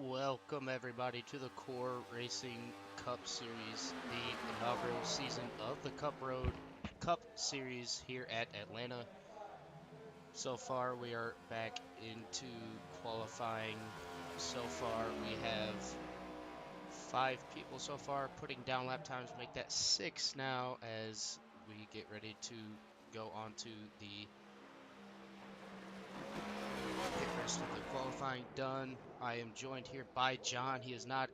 Welcome everybody to the Core Racing Cup Series, the inaugural season of the Cup Road Cup Series here at Atlanta. So far we are back into qualifying. So far we have 5 people so far putting down lap times, make that 6 now as we get ready to go on to the get rest of the qualifying done. I am joined here by John. He is not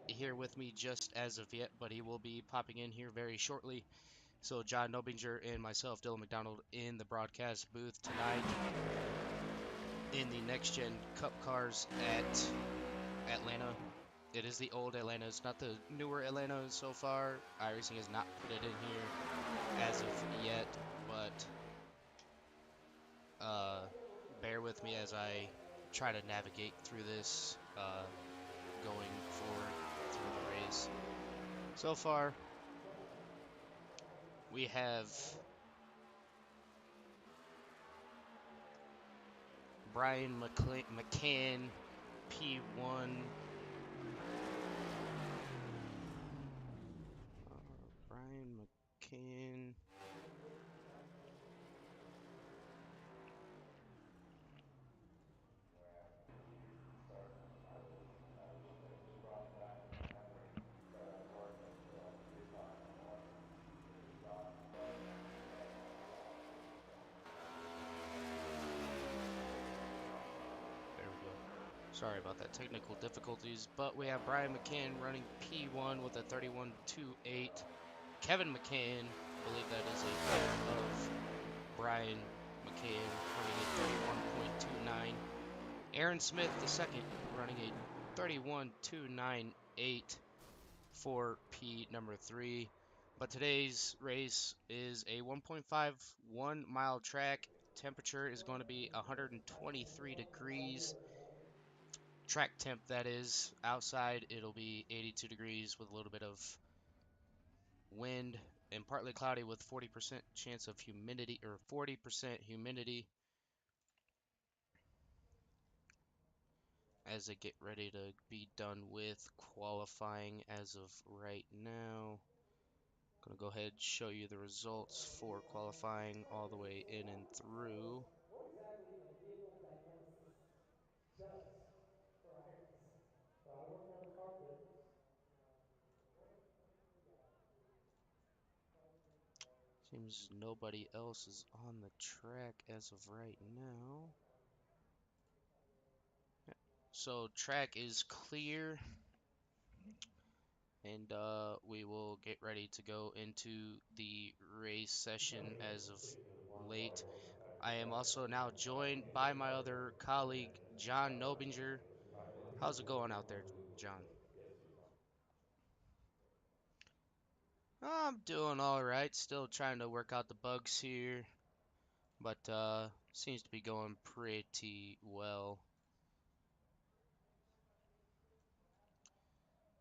here with me just as of yet, but he will be popping in here very shortly. So John Nobinger and myself, Dylan McDonald, in the broadcast booth tonight in the Next Gen Cup cars at Atlanta. It is the old Atlanta. It's not the newer Atlanta so far. iRacing has not put it in here as of yet, but bear with me as I try to navigate through this going forward through the race. So far, we have Brian McCain, P1. Brian McCain. There we go. Sorry about that technical difficulties, but we have Brian McCain running P1 with a 31.28. Kevin McCain, I believe that is a pair of Brian McCain running a 31.29. Aaron Smith II running a 31.298 for P number 3. But today's race is a 1.51 mile track. Temperature is going to be 123 degrees. Track temp, that is. Outside, it'll be 82 degrees with a little bit of wind and partly cloudy with 40% chance of humidity, or 40% humidity, as I get ready to be done with qualifying as of right now. Gonna go ahead and show you the results for qualifying all the way in and through. Seems nobody else is on the track as of right now. So track is clear, and we will get ready to go into the race session as of late. I am also now joined by my other colleague, John Nobinger. How's it going out there, John? I'm doing all right. Still trying to work out the bugs here, but seems to be going pretty well.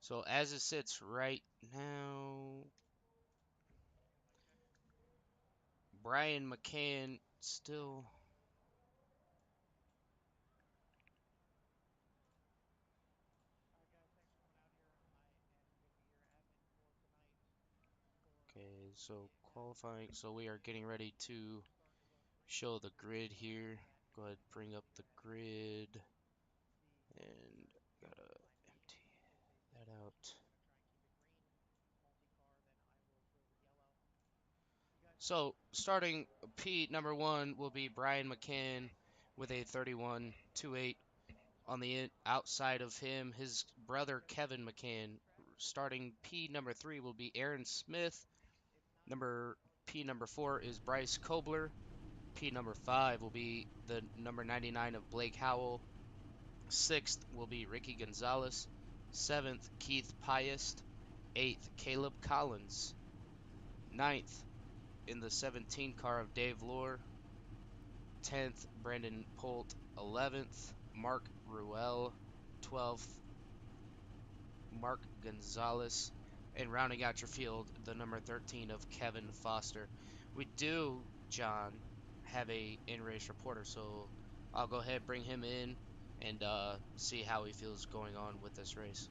So as it sits right now, Brian McCain still. Okay, so qualifying. So we are getting ready to show the grid here. Go ahead, bring up the grid, and gotta empty that out. So starting P number 1 will be Brian McCain with a 31.28. On the outside of him, his brother Kevin McCain. Starting P number 3 will be Aaron Smith. P number 4 is Bryce Kobler. P number 5 will be the number 99 of Blake Howell. 6th will be Ricky Gonzalez. 7th, Keith Piest. 8th, Caleb Collins. 9th, in the 17 car of Dave Lohr. 10th, Brandon Polt. 11th, Mark Ruel. 12th, Mark Gonzalez. And rounding out your field, the number 13 of Kevin Foster. We do, John, have a in-race reporter, so I'll go ahead and bring him in, and see how he feels going on with this race.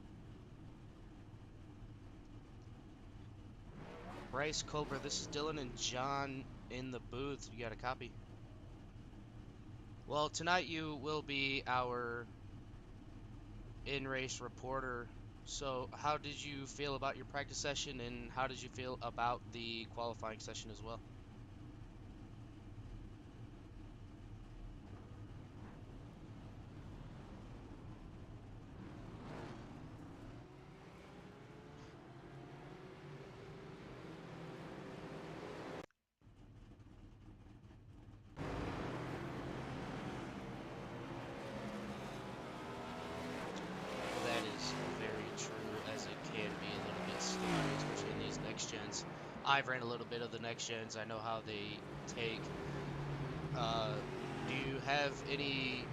Bryce, Cobra, this is Dylan and John in the booth. You got a copy? Well, tonight you will be our in-race reporter. So, how did you feel about your practice session, and how did you feel about the qualifying session as well? That is very true, as it can be a little bit slippery, especially in these next gens. I've ran a little bit of the next gens. I know how they take. Uh, do you have any?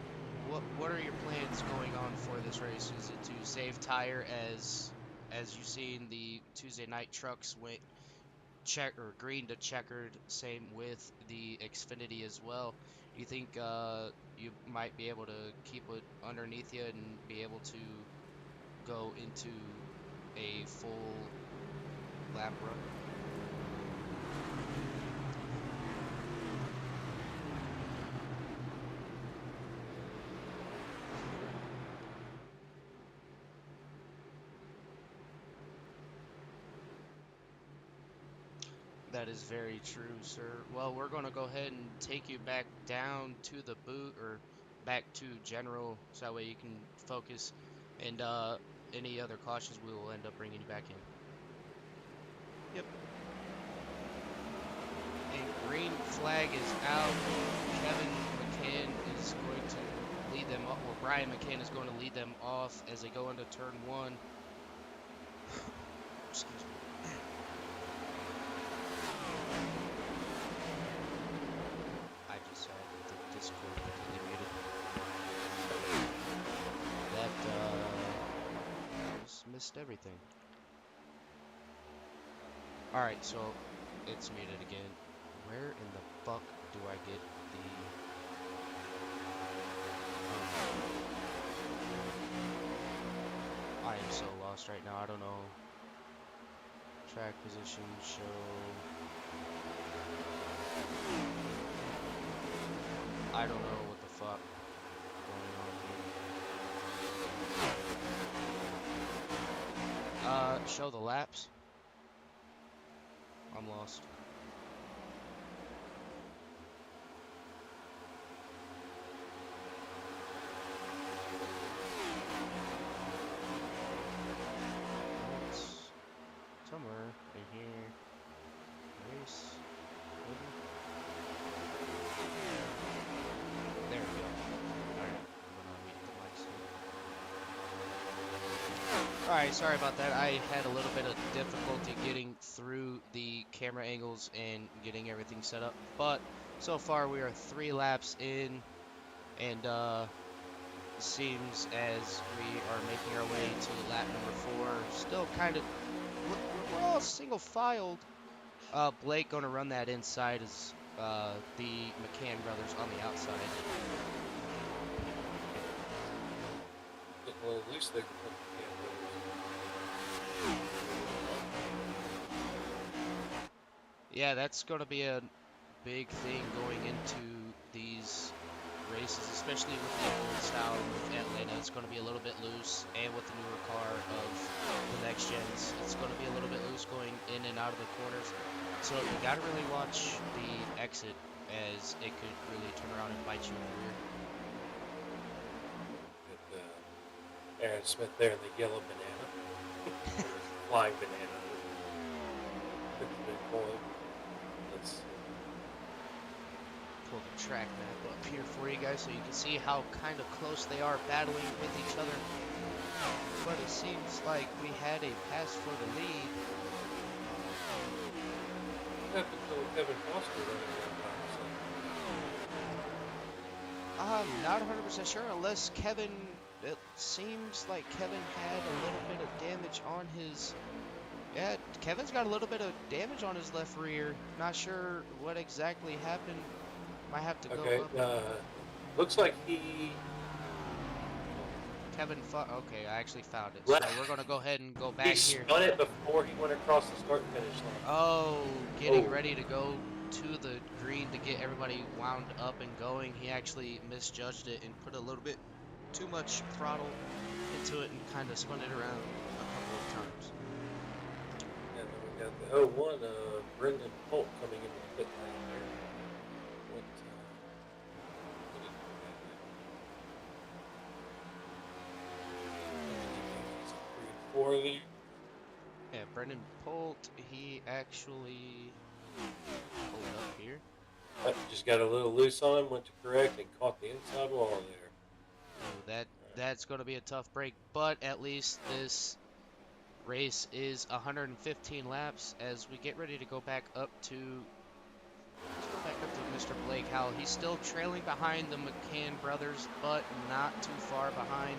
What are your plans going on for this race? Is it to save tire as you've seen the Tuesday night trucks went check or green to checkered? Same with the Xfinity as well. Do you think you might be able to keep it underneath you and be able to go into a full lap run? That is very true, sir. Well, we're going to go ahead and take you back down to the boot or back to general so that way you can focus. And any other cautions, we will end up bringing you back in. Yep. And green flag is out. Kevin McCain is going to lead them off, or Brian McCain is going to lead them off as they go into turn one. Excuse me. I just had the Discord completely muted. That just missed everything. Alright, so it's muted again. Where in the fuck do I get the I am so lost right now. I don't know. Track position, show. I don't know what the fuck going on here. Show the laps. I'm lost. It's somewhere in here. Race. Maybe? There we go. Alright, I'm gonna mute the mics here. Alright, sorry about that. I had a little bit of difficulty getting through the camera angles and getting everything set up. But so far we are 3 laps in, and seems as we are making our way to lap number 4. Still kind of, we're all single filed. Blake gonna run that inside as the McCann brothers on the outside. Well, at least they can put the Yeah, that's gonna be a big thing going into these races, especially with the old style with Atlanta. It's going to be a little bit loose, and with the newer car of the next gens, it's going to be a little bit loose going in and out of the corners. So you got to really watch the exit, as it could really turn around and bite you in the rear. with Aaron Smith there in the yellow banana, flying banana. With the big boy. Let's Pull the track map up here for you guys so you can see how kind of close they are battling with each other. But it seems like we had a pass for the lead. have to kill Kevin Foster running around by himself. I'm not 100% sure, unless Kevin, it seems like Kevin had a little bit of damage on his, yeah, Kevin's got a little bit of damage on his left rear. Not sure what exactly happened. Might have to go Okay, up. looks like he Okay, I actually found it. Le- So we're gonna go ahead and go he back here. spun it before he went across the start and finish line. Oh, getting Oh, ready to go to the green to get everybody wound up and going. He actually misjudged it and put a little bit too much throttle into it and kind of spun it around a couple of times. and then we got the 01 Brendan Holt coming into the pit lane there. What did he he's at 3 and 4 there. Yeah, Brendan Polt, he actually pull it up here. Just got a little loose on him, went to correct, and caught the inside wall there. Ooh, that's going to be a tough break, but at least this race is 115 laps as we get ready to go back up to let's go back up to Mr. Blake Howell. He's still trailing behind the McCann brothers, but not too far behind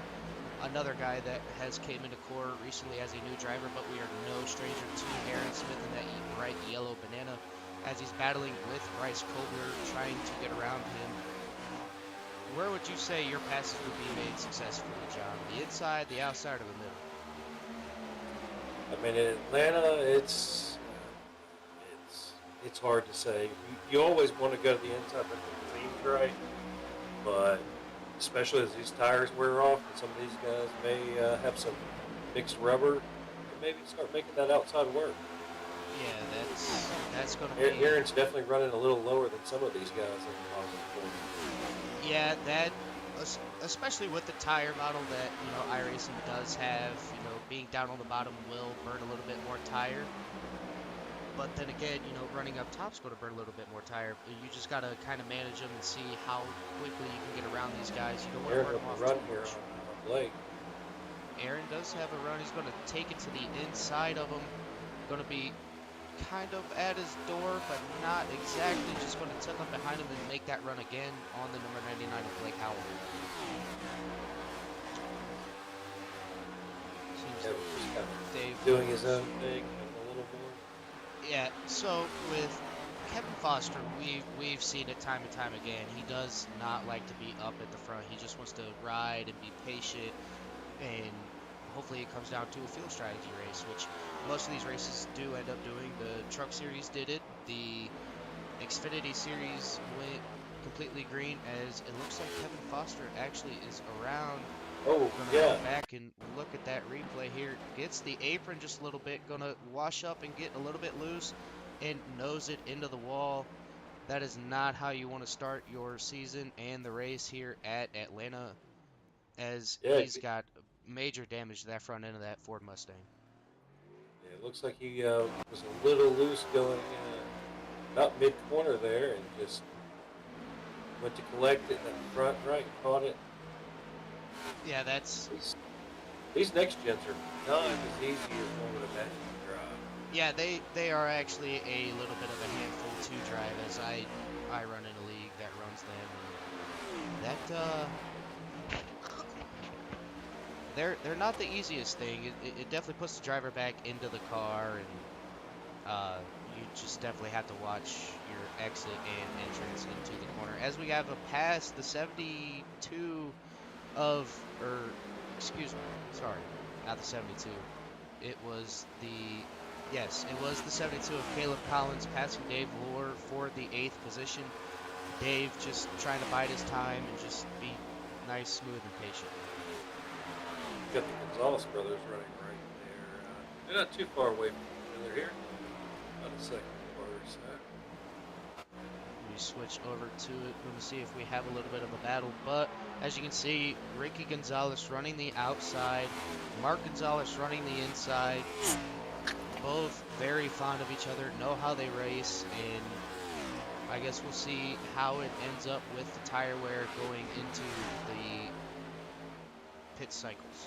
another guy that has came into core recently as a new driver, but we are no stranger to Aaron Smith in that bright yellow banana as he's battling with Bryce Kobler trying to get around him. Where would you say your passes would be made successfully, John? The inside, the outside, or the middle? I mean, in Atlanta, it's hard to say. You always want to go to the inside if the team's right, but especially as these tires wear off, and some of these guys may have some mixed rubber, maybe start making that outside work. Yeah, that's going to be. Aaron's definitely running a little lower than some of these guys in the bottom. Yeah, that especially with the tire model that iRacing does have, being down on the bottom will burn a little bit more tire. But then again, running up top's going to burn a little bit more tire. You just got to kind of manage them and see how quickly you can get around these guys. You don't want to burn them off too much. On Blake. Aaron does have a run. He's going to take it to the inside of him. Going to be kind of at his door, but not exactly. Just going to tuck up behind him and make that run again on the number 99 of Blake Howell. Seems Yeah, just kind of Dave doing his own thing a little more. Yeah, so with Kevin Foster, we've seen it time and time again. He does not like to be up at the front. He just wants to ride and be patient, and hopefully it comes down to a field strategy race, which most of these races do end up doing. The Truck Series did it. The Xfinity Series went completely green, as it looks like Kevin Foster actually is around. Oh, Gonna yeah. go back and look at that replay here. Gets the apron just a little bit. Gonna wash up and get a little bit loose and nose it into the wall. That is not how you want to start your season and the race here at Atlanta, as Yeah, he's got major damage to that front end of that Ford Mustang. yeah, it looks like he was a little loose going about mid-corner there and just went to collect it in the front right, caught it. Yeah, that's These next gens are not as easy as one would imagine to drive. yeah, they are actually a little bit of a handful to drive, as I run in a league that runs them. That they're not the easiest thing. It definitely puts the driver back into the car, and you just definitely have to watch your exit and entrance into the corner. As we have a pass the 72 of, or excuse me, sorry, not the 72. It was the 72 of Caleb Collins passing Dave Lohr for the 8th position. Dave just trying to bide his time and just be nice, smooth, and patient. Got the Gonzalez brothers running right there. They're not too far away from each other here. About a second or so. We switch over to it. We're going to see if we have a little bit of a battle. But as you can see, Ricky Gonzalez running the outside, Mark Gonzalez running the inside. Both very fond of each other, know how they race, and I guess we'll see how it ends up with the tire wear going into the pit cycles.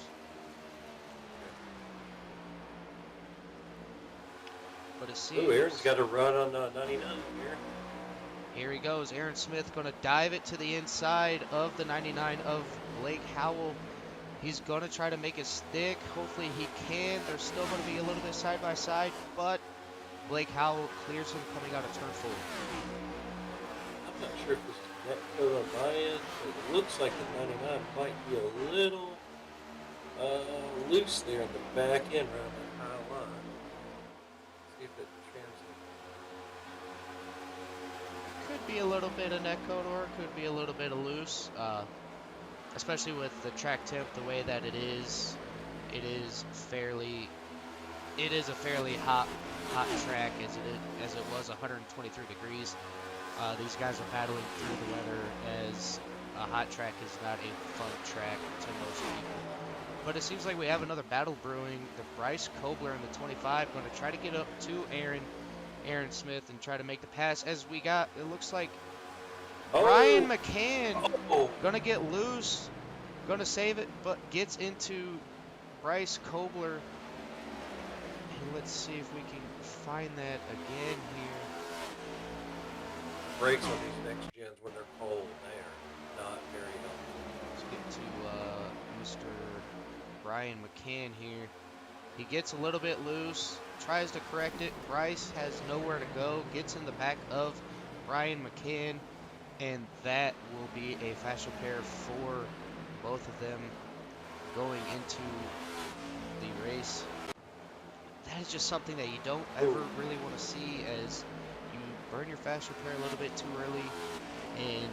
But it seems... Ooh, Aaron's got a run on 99 here. Here he goes. Aaron Smith going to dive it to the inside of the 99 of Blake Howell. He's going to try to make it stick. Hopefully he can. They're still going to be a little bit side by side, but Blake Howell clears him coming out of turn 4. I'm not sure if this is net code on my end, but it looks like the 99 might be a little Loose there in the back end around that high line. See if it translates. Could be a little bit of neck or could be a little bit of loose. Especially with the track temp the way that it is a fairly hot track as it was 123 degrees. These guys are battling through the weather as a hot track is not a fun track to most people. But it seems like we have another battle brewing. The Bryce Kobler in the 25 going to try to get up to Aaron Smith and try to make the pass as we got, it looks like Brian McCain going to get loose, going to save it, but gets into Bryce Kobler. And let's see if we can find that again here. Brakes on these next gens when they're cold, they are not very helpful. Let's get to Mr. Brian McCain here. He gets a little bit loose, tries to correct it. Bryce has nowhere to go, gets in the back of Brian McCain, and that will be a fast repair for both of them going into the race. That is just something that you don't ever really want to see, as you burn your fast repair a little bit too early and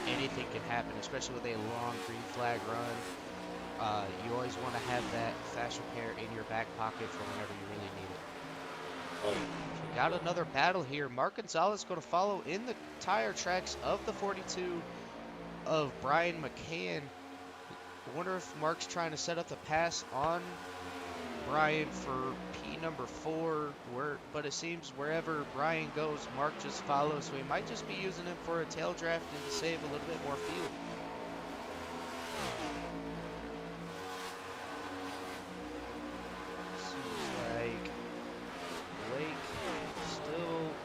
anything can happen, especially with a long green flag run. You always want to have that fast repair in your back pocket for whenever you really need it. We got another battle here. Mark Gonzalez going to follow in the tire tracks of the 42 of Brian McCain. I wonder if Mark's trying to set up the pass on Brian for P number 4, but it seems wherever Brian goes, Mark just follows, so he might just be using him for a tail draft and to save a little bit more fuel.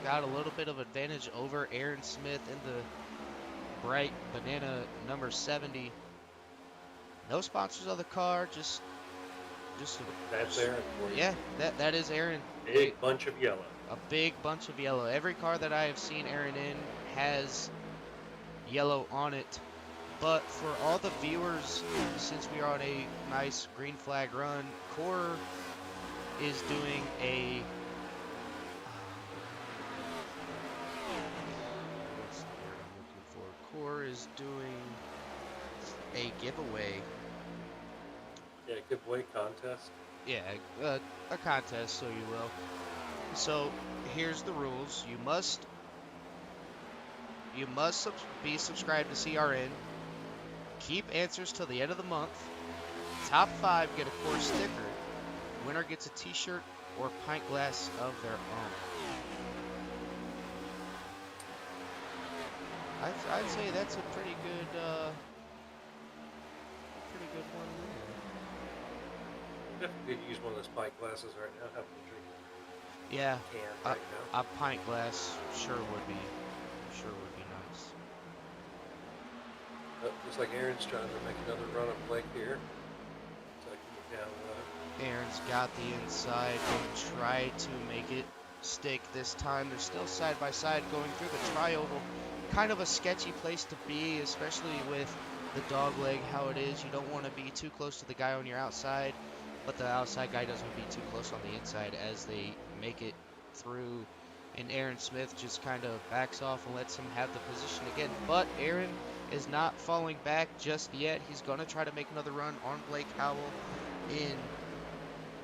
Got a little bit of advantage over Aaron Smith in the bright banana number 70. No sponsors of the car, just that's Aaron for you. Yeah, that is Aaron. Big bunch of yellow. A big bunch of yellow. Every car that I have seen Aaron in has yellow on it. But for all the viewers, since we are on a nice green flag run, Core is doing a is doing a giveaway. Yeah, giveaway contest. Yeah, a contest, so you will. So here's the rules: you must be subscribed to CRN. Keep answers till the end of the month. Top 5 get a Core sticker. Winner gets a T-shirt or pint glass of their own. I'd say that's a pretty good one there. Definitely could use one of those pint glasses right now. Have to drink. Yeah, right now. A pint glass sure would be nice. Looks like Aaron's trying to make another run up Blake here. Down Aaron's got the inside and try to make it stick this time. They're still side by side going through the tri-oval. Kind of a sketchy place to be, especially with the dog leg how it is. You don't want to be too close to the guy on your outside, but the outside guy doesn't want to be too close on the inside as they make it through. And Aaron Smith just kind of backs off and lets him have the position again. But Aaron is not falling back just yet. He's going to try to make another run on Blake Howell in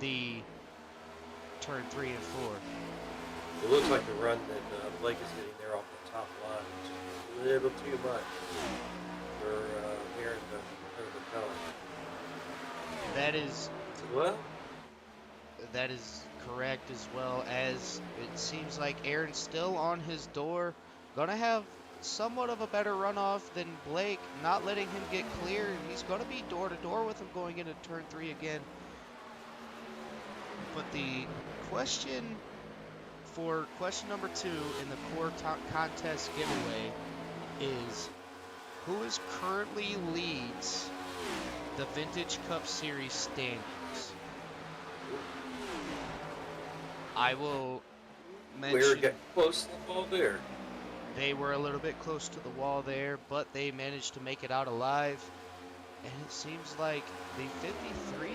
the turn 3 and 4. It looks like the run that Blake is getting there off the top line is a little too much for Aaron to overcome. That is correct, as well as it seems like Aaron's still on his door. Gonna have somewhat of a better runoff than Blake, not letting him get clear. He's gonna be door to door with him going into turn 3 again. But the question for question number 2 in the Core contest giveaway is, who is currently leads the Vintage Cup Series standings? I will mention... We're getting close to the wall there. They were a little bit close to the wall there, but they managed to make it out alive. And it seems like the 53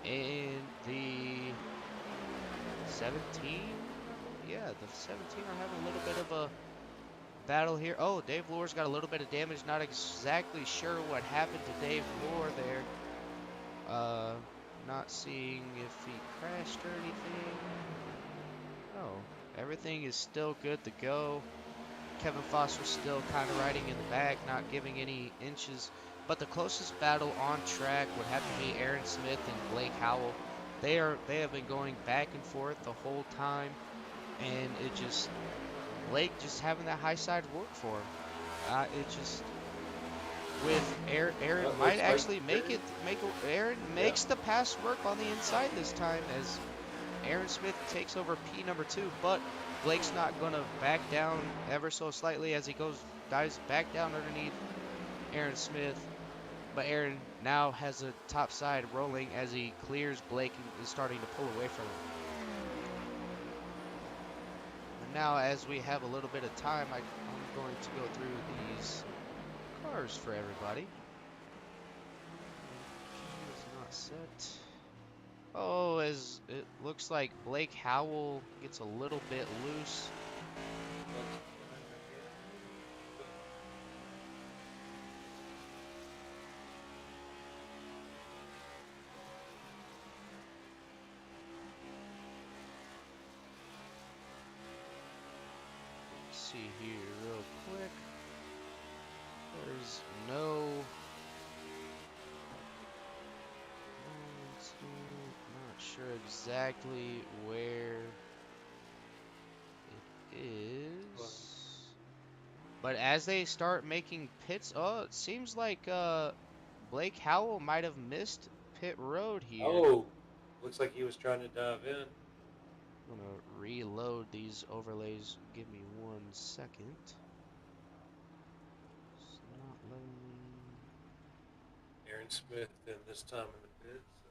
and the 17, yeah, the 17 are having a little bit of a battle here. Oh, Dave Lore's got a little bit of damage. Not exactly sure what happened to Dave Lore there. Not seeing if he crashed or anything. Oh, everything is still good to go. Kevin Foster's still kind of riding in the back, not giving any inches. But the closest battle on track would have to be Aaron Smith and Blake Howell. They have been going back and forth the whole time, and it just Blake just having that high side work for him. It just with Aaron That might looks like actually Aaron yeah. makes the pass work on the inside this time as Aaron Smith takes over P number 2, but Blake's not gonna back down ever so slightly as he dives back down underneath Aaron Smith. But Aaron now has a top side rolling as he clears Blake and is starting to pull away from him. And now, as we have a little bit of time, I'm going to go through these cars for everybody. Is not set. Oh, as it looks like Blake Howell gets a little bit loose. Let's see here real quick. There's no. Not sure exactly where it is. But as they start making pits, oh, it seems like Blake Howell might have missed pit road here. Oh, looks like he was trying to dive in. I'm gonna reload these overlays. Give me 1 second. It's not letting me. Aaron Smith in this time in the pit. So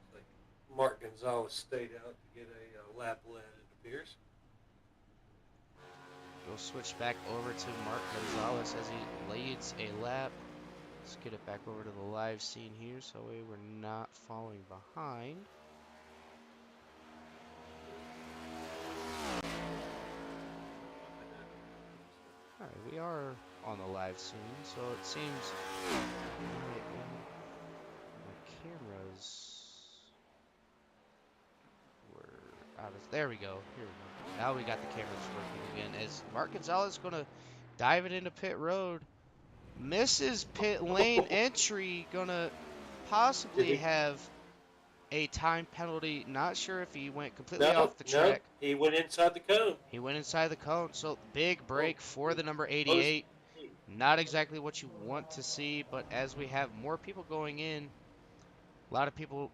looks like Mark Gonzalez stayed out to get a lap lead, it appears. We'll switch back over to Mark Gonzalez as he leads a lap. Let's get it back over to the live scene here so we're not falling behind. Alright, we are on the live scene, so it seems my cameras were out of. There we go. Here we go. Now we got the cameras working again. As Mark Gonzalez is gonna dive it into pit road, misses pit lane entry, gonna Did possibly he? have a time penalty. Not sure if he went completely No, off the no. track. He went inside the cone. He went inside the cone, so big Oh, break for the number most. 88. Not exactly what you want to see, but as we have more people going in, a lot of people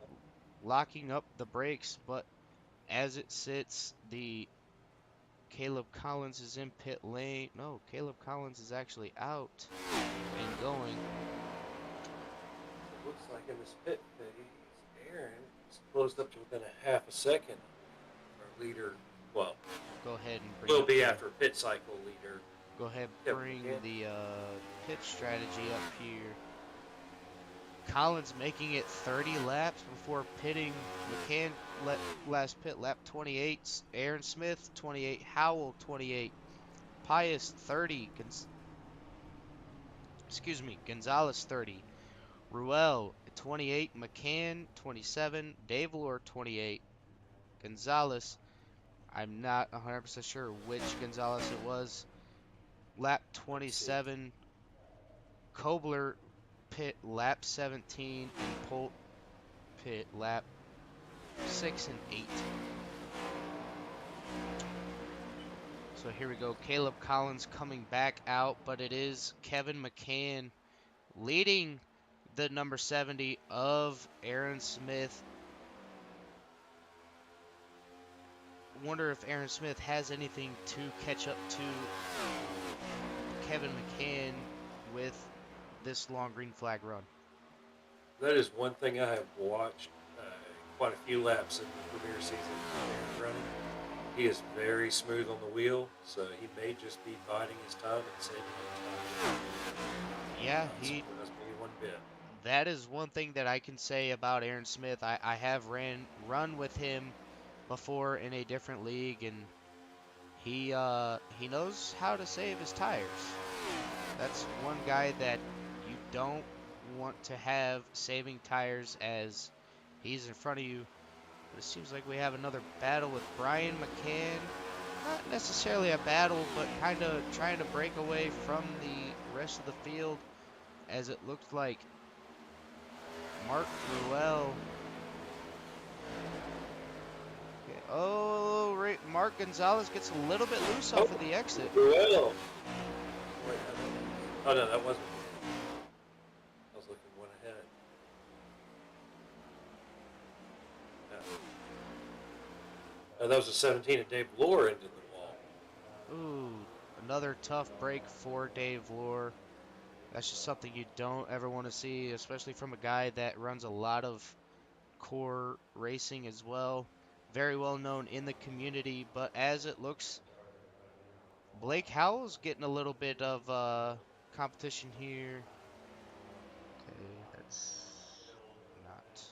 locking up the brakes, but as it sits, the Caleb Collins is in pit lane. No, Caleb Collins is actually out and going. It looks like in this pit phase, Aaron is closed up to within a half a second. Our leader, well, Go ahead and bring will up be the. after pit cycle leader. Go ahead, Kevin bring McCann. the pit strategy up here. Collins making it 30 laps before pitting. McCann last pit lap 28. Aaron Smith 28. Howell 28. Pius 30. Gonzalez 30. Ruel 28. McCann 27. Davalor 28. Gonzalez, I'm not 100% sure which Gonzalez it was. Lap Let me see. 27. Kobler pit lap 17. And Polt pit lap 6 and 8. So here we go. Caleb Collins coming back out, but it is Kevin McCann leading the number 70 of Aaron Smith. Wonder if Aaron Smith has anything to catch up to Kevin McCann with this long green flag run. That is one thing I have watched quite a few laps in the Premier season. Aaron running. he is very smooth on the wheel, so he may just be biding his time and saving his time. Yeah, Not he surprised me one bit. that is one thing that I can say about Aaron Smith. I have run with him before in a different league, and he knows how to save his tires. That's one guy that you don't want to have saving tires as he's in front of you. But it seems like we have another battle with Brian McCann. Not necessarily a battle, but kind of trying to break away from the rest of the field, as it looked like Mark Ruel. Okay. Oh, right. Mark Gonzalez gets a little bit loose Oh, off of the exit. well. Wait, oh no, that wasn't. I was looking one ahead. Yeah. That was a 17 and Dave Lore into the wall. Ooh, another tough break for Dave Lohr. That's just something you don't ever want to see, especially from a guy that runs a lot of core racing as well. Very well known in the community, but as it looks, Blake Howell's getting a little bit of competition here. Okay, that's not.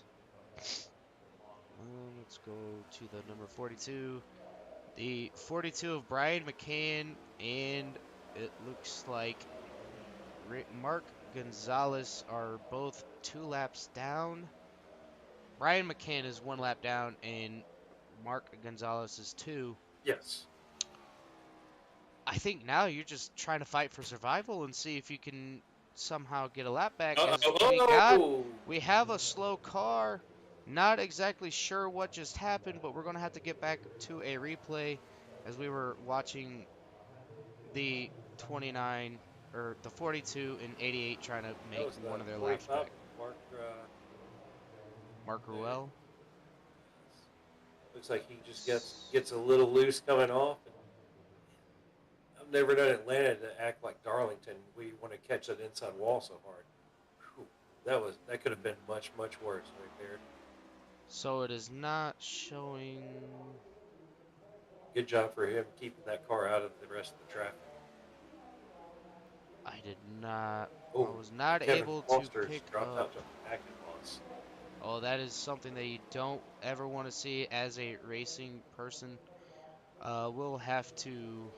Let's go to the number 42. The 42 of Brian McCain, and it looks like Mark Gonzalez are both 2 laps down. Brian McCain is 1 lap down, and Mark Gonzalez is two. Yes. I think now you're just trying to fight for survival and see if you can somehow get a lap back. Uh As oh. we have a slow car. Not exactly sure what just happened, but we're gonna have to get back to a replay as we were watching the 29 or the 42 and 88 trying to That make was the one of their laps 45 back. Mark. Mark Yeah. Ruel. Looks like he just gets a little loose coming off. And I've never known Atlanta to act like Darlington. We want to catch that inside wall so hard. Whew. That could have been much worse right there. So it is not showing. Good job for him keeping that car out of the rest of the traffic. I did not. I Oh, was and not Kevin able to Foster's pick dropped up. out to active loss. Oh, that is something that you don't ever want to see as a racing person. We'll have to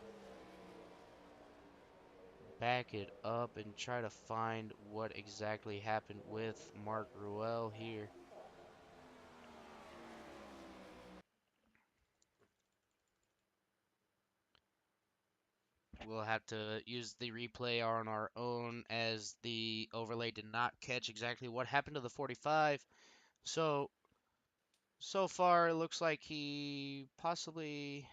back it up and try to find what exactly happened with Mark Ruel here. We'll have to use the replay on our own as the overlay did not catch exactly what happened to the 45. So far, it looks like he possibly.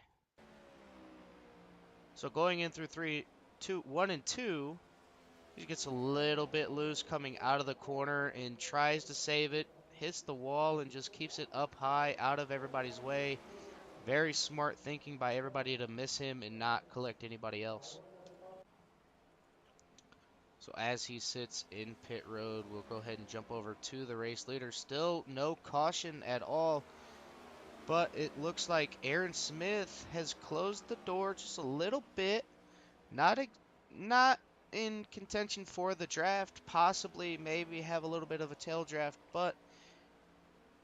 So going in through one and two, he gets a little bit loose coming out of the corner and tries to save it, hits the wall and just keeps it up high out of everybody's way. Very smart thinking by everybody to miss him and not collect anybody else. So as he sits in pit road, we'll go ahead and jump over to the race leader. Still no caution at all, but it looks like Aaron Smith has closed the door just a little bit. Not not in contention for the draft, possibly maybe have a little bit of a tail draft, but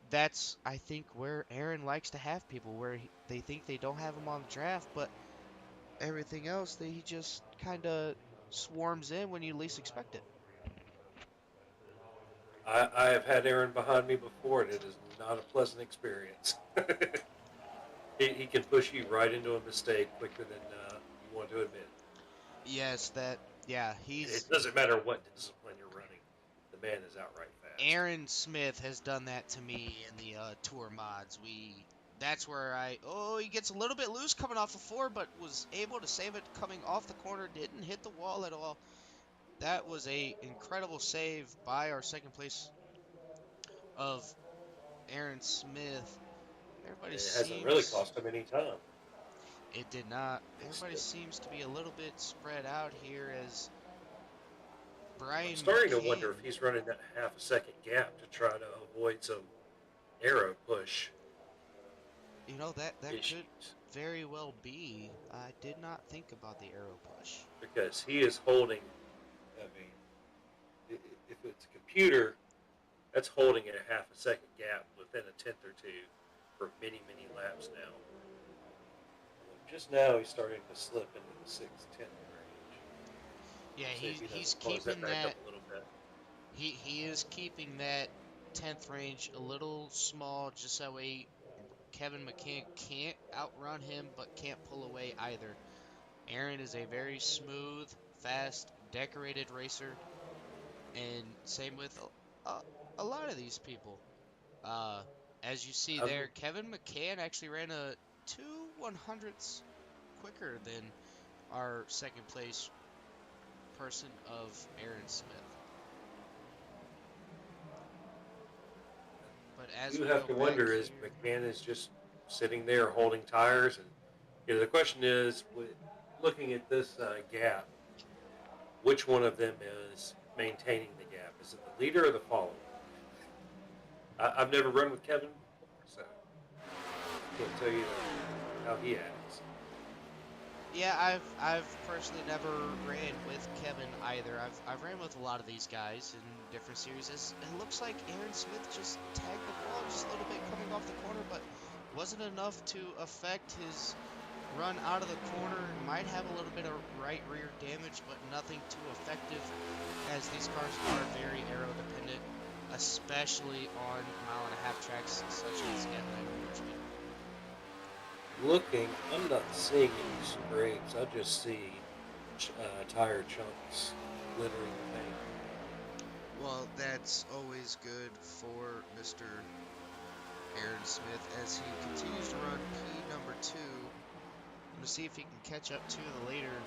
that's I think where Aaron likes to have people where they think they don't have him on the draft, but everything else he just kind of swarms in when you least expect it. I have had Aaron behind me before, and it is not a pleasant experience. He can push you right into a mistake quicker than you want to admit. Yes, that yeah, It he's doesn't matter what discipline you're running. The man is outright fast. Aaron Smith has done that to me in the tour mods. That's where he gets a little bit loose coming off of four, but was able to save it coming off the corner. Didn't hit the wall at all. That was a incredible save by our second place of Aaron Smith. Everybody It hasn't really seems cost him any time. it did not. Everybody It's, seems to be a little bit spread out here as I'm Brian starting to wonder if McCain. he's running that half a second gap to try to avoid some arrow push. that could issues very well be. I did not think about the arrow push. because he is holding. I mean, if it's a computer, that's holding at a half a second gap within a tenth or two for many, many laps now. Just now he's starting to slip into the sixth, tenth range. Yeah, See if he he's doesn't close that keeping back up that. a little bit. He is keeping that 10th range a little small, just that way Kevin McCann can't outrun him, but can't pull away either. Aaron is a very smooth, fast, decorated racer, and same with a, a lot of these people. Uh, as you see I'm, there, Kevin McCann actually ran a 2/100ths quicker than our second place person of Aaron Smith. But as you we have go to back wonder is here, McCann is just sitting there holding tires, and the question is, looking at this gap, which one of them is maintaining the gap? Is it the leader or the follower? I've never run with Kevin before, so I can't tell you how he acts. yeah, I've personally never ran with Kevin either. I've ran with a lot of these guys in different series. It looks like Aaron Smith just tagged the ball just a little bit coming off the corner, but wasn't enough to affect his run out of the corner. Might have a little bit of right rear damage, but nothing too effective, as these cars are very aero dependent, especially on mile-and-a-half tracks such as Atlanta Motor Speedway. Looking, I'm not seeing any scrapes. I just see tire chunks littering the paint. Well, that's always good for Mr. Aaron Smith as he continues to run P number 2. I'm going to see if he can catch up to the leader.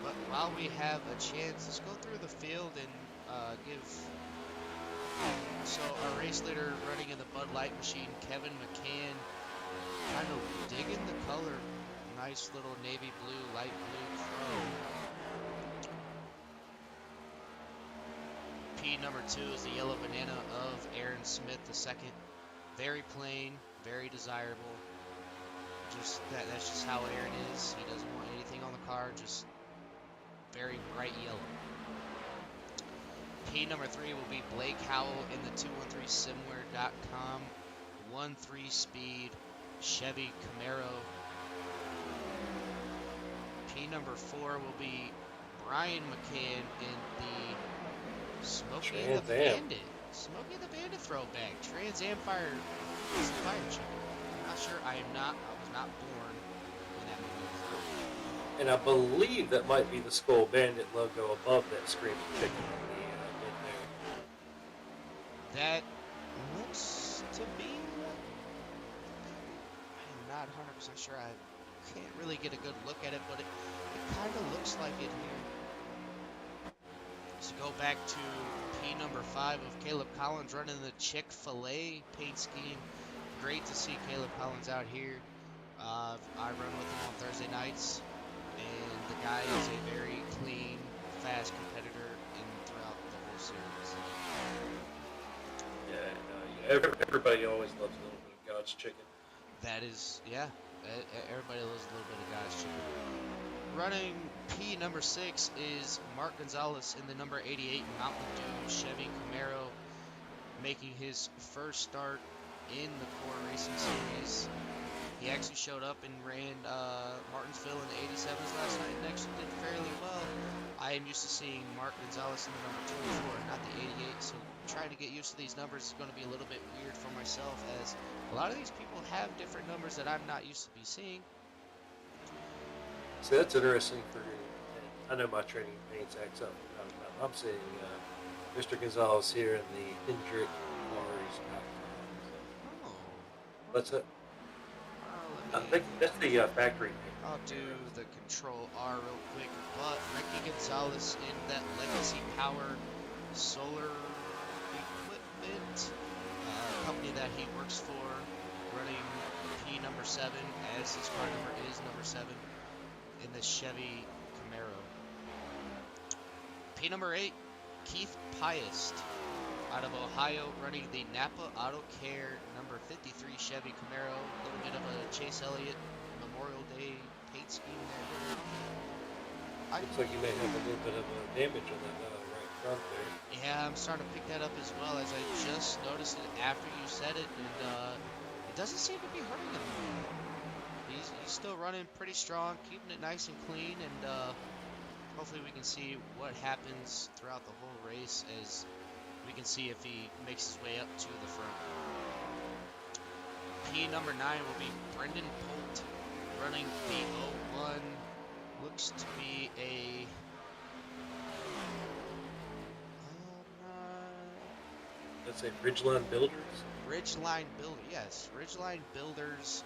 But while we have a chance, let's go through the field and give. So our race leader running in the Bud Light machine, Kevin McCann, kind of digging the color. Nice little navy blue, light blue chrome. P number 2 is the yellow banana of Aaron Smith II. Very plain, very desirable. Just that's just how Aaron is. He doesn't want anything on the car, just very bright yellow. P number 3 will be Blake Howell in the 213simware.com 1.3 speed Chevy Camaro. P number 4 will be Brian McCain in the Smokey and the Trans Am. Bandit. Smokey and the Bandit throwback. Trans Am fire chicken. I'm not sure. I was not born when that movie was out. And I believe that might be the Skull Bandit logo above that screaming chicken on the mid there. That looks to be. I'm not 100% sure. I can't really get a good look at it, but it kind of looks like it here. So go back to P number 5 of Caleb Collins running the Chick-fil-A paint scheme. Great to see Caleb Collins out here. I run with him on Thursday nights, and the guy is a very clean, fast competitor throughout the whole series. Everybody always loves a little bit of God's chicken. That is, yeah, everybody loves a little bit of God's chicken. Running P number 6 is Mark Gonzalez in the number 88 Mountain Dew Chevy Camaro, making his first start in the Core Racing Series. He actually showed up and ran Martinsville in the 87s last night and actually did fairly well. I am used to seeing Mark Gonzalez in the number 24, not the 88, so trying to get used to these numbers is going to be a little bit weird for myself, as a lot of these people have different numbers that I'm not used to be seeing. So that's interesting for you. I know my training paints acts up from time to time. I'm seeing Mr. Gonzalez here in the Hendrick Cars. Oh. Let's. I Let me. think that's the factory paint. I'll do the Control R real quick. But Ricky Gonzalez in that Legacy Power solar equipment company that he works for, running P number 7, as his car number is number 7, in the Chevy Camaro. P number 8, Keith Piest. out of Ohio, running the Napa Auto Care number 53 Chevy Camaro. A little bit of a Chase Elliott Memorial Day paint scheme there going on. I Looks like you may have a little bit of damage on that right front there. Yeah, I'm starting to pick that up as well as I just noticed it after you said it, and it doesn't seem to be hurting him though. He's still running pretty strong, keeping it nice and clean, and hopefully we can see what happens throughout the whole race as we can see if he makes his way up to the front. P number 9 will be Brendan Polt running the 01. Looks to be a Let's say Ridgeline Builders. Ridgeline Builder, yes, Ridgeline Builders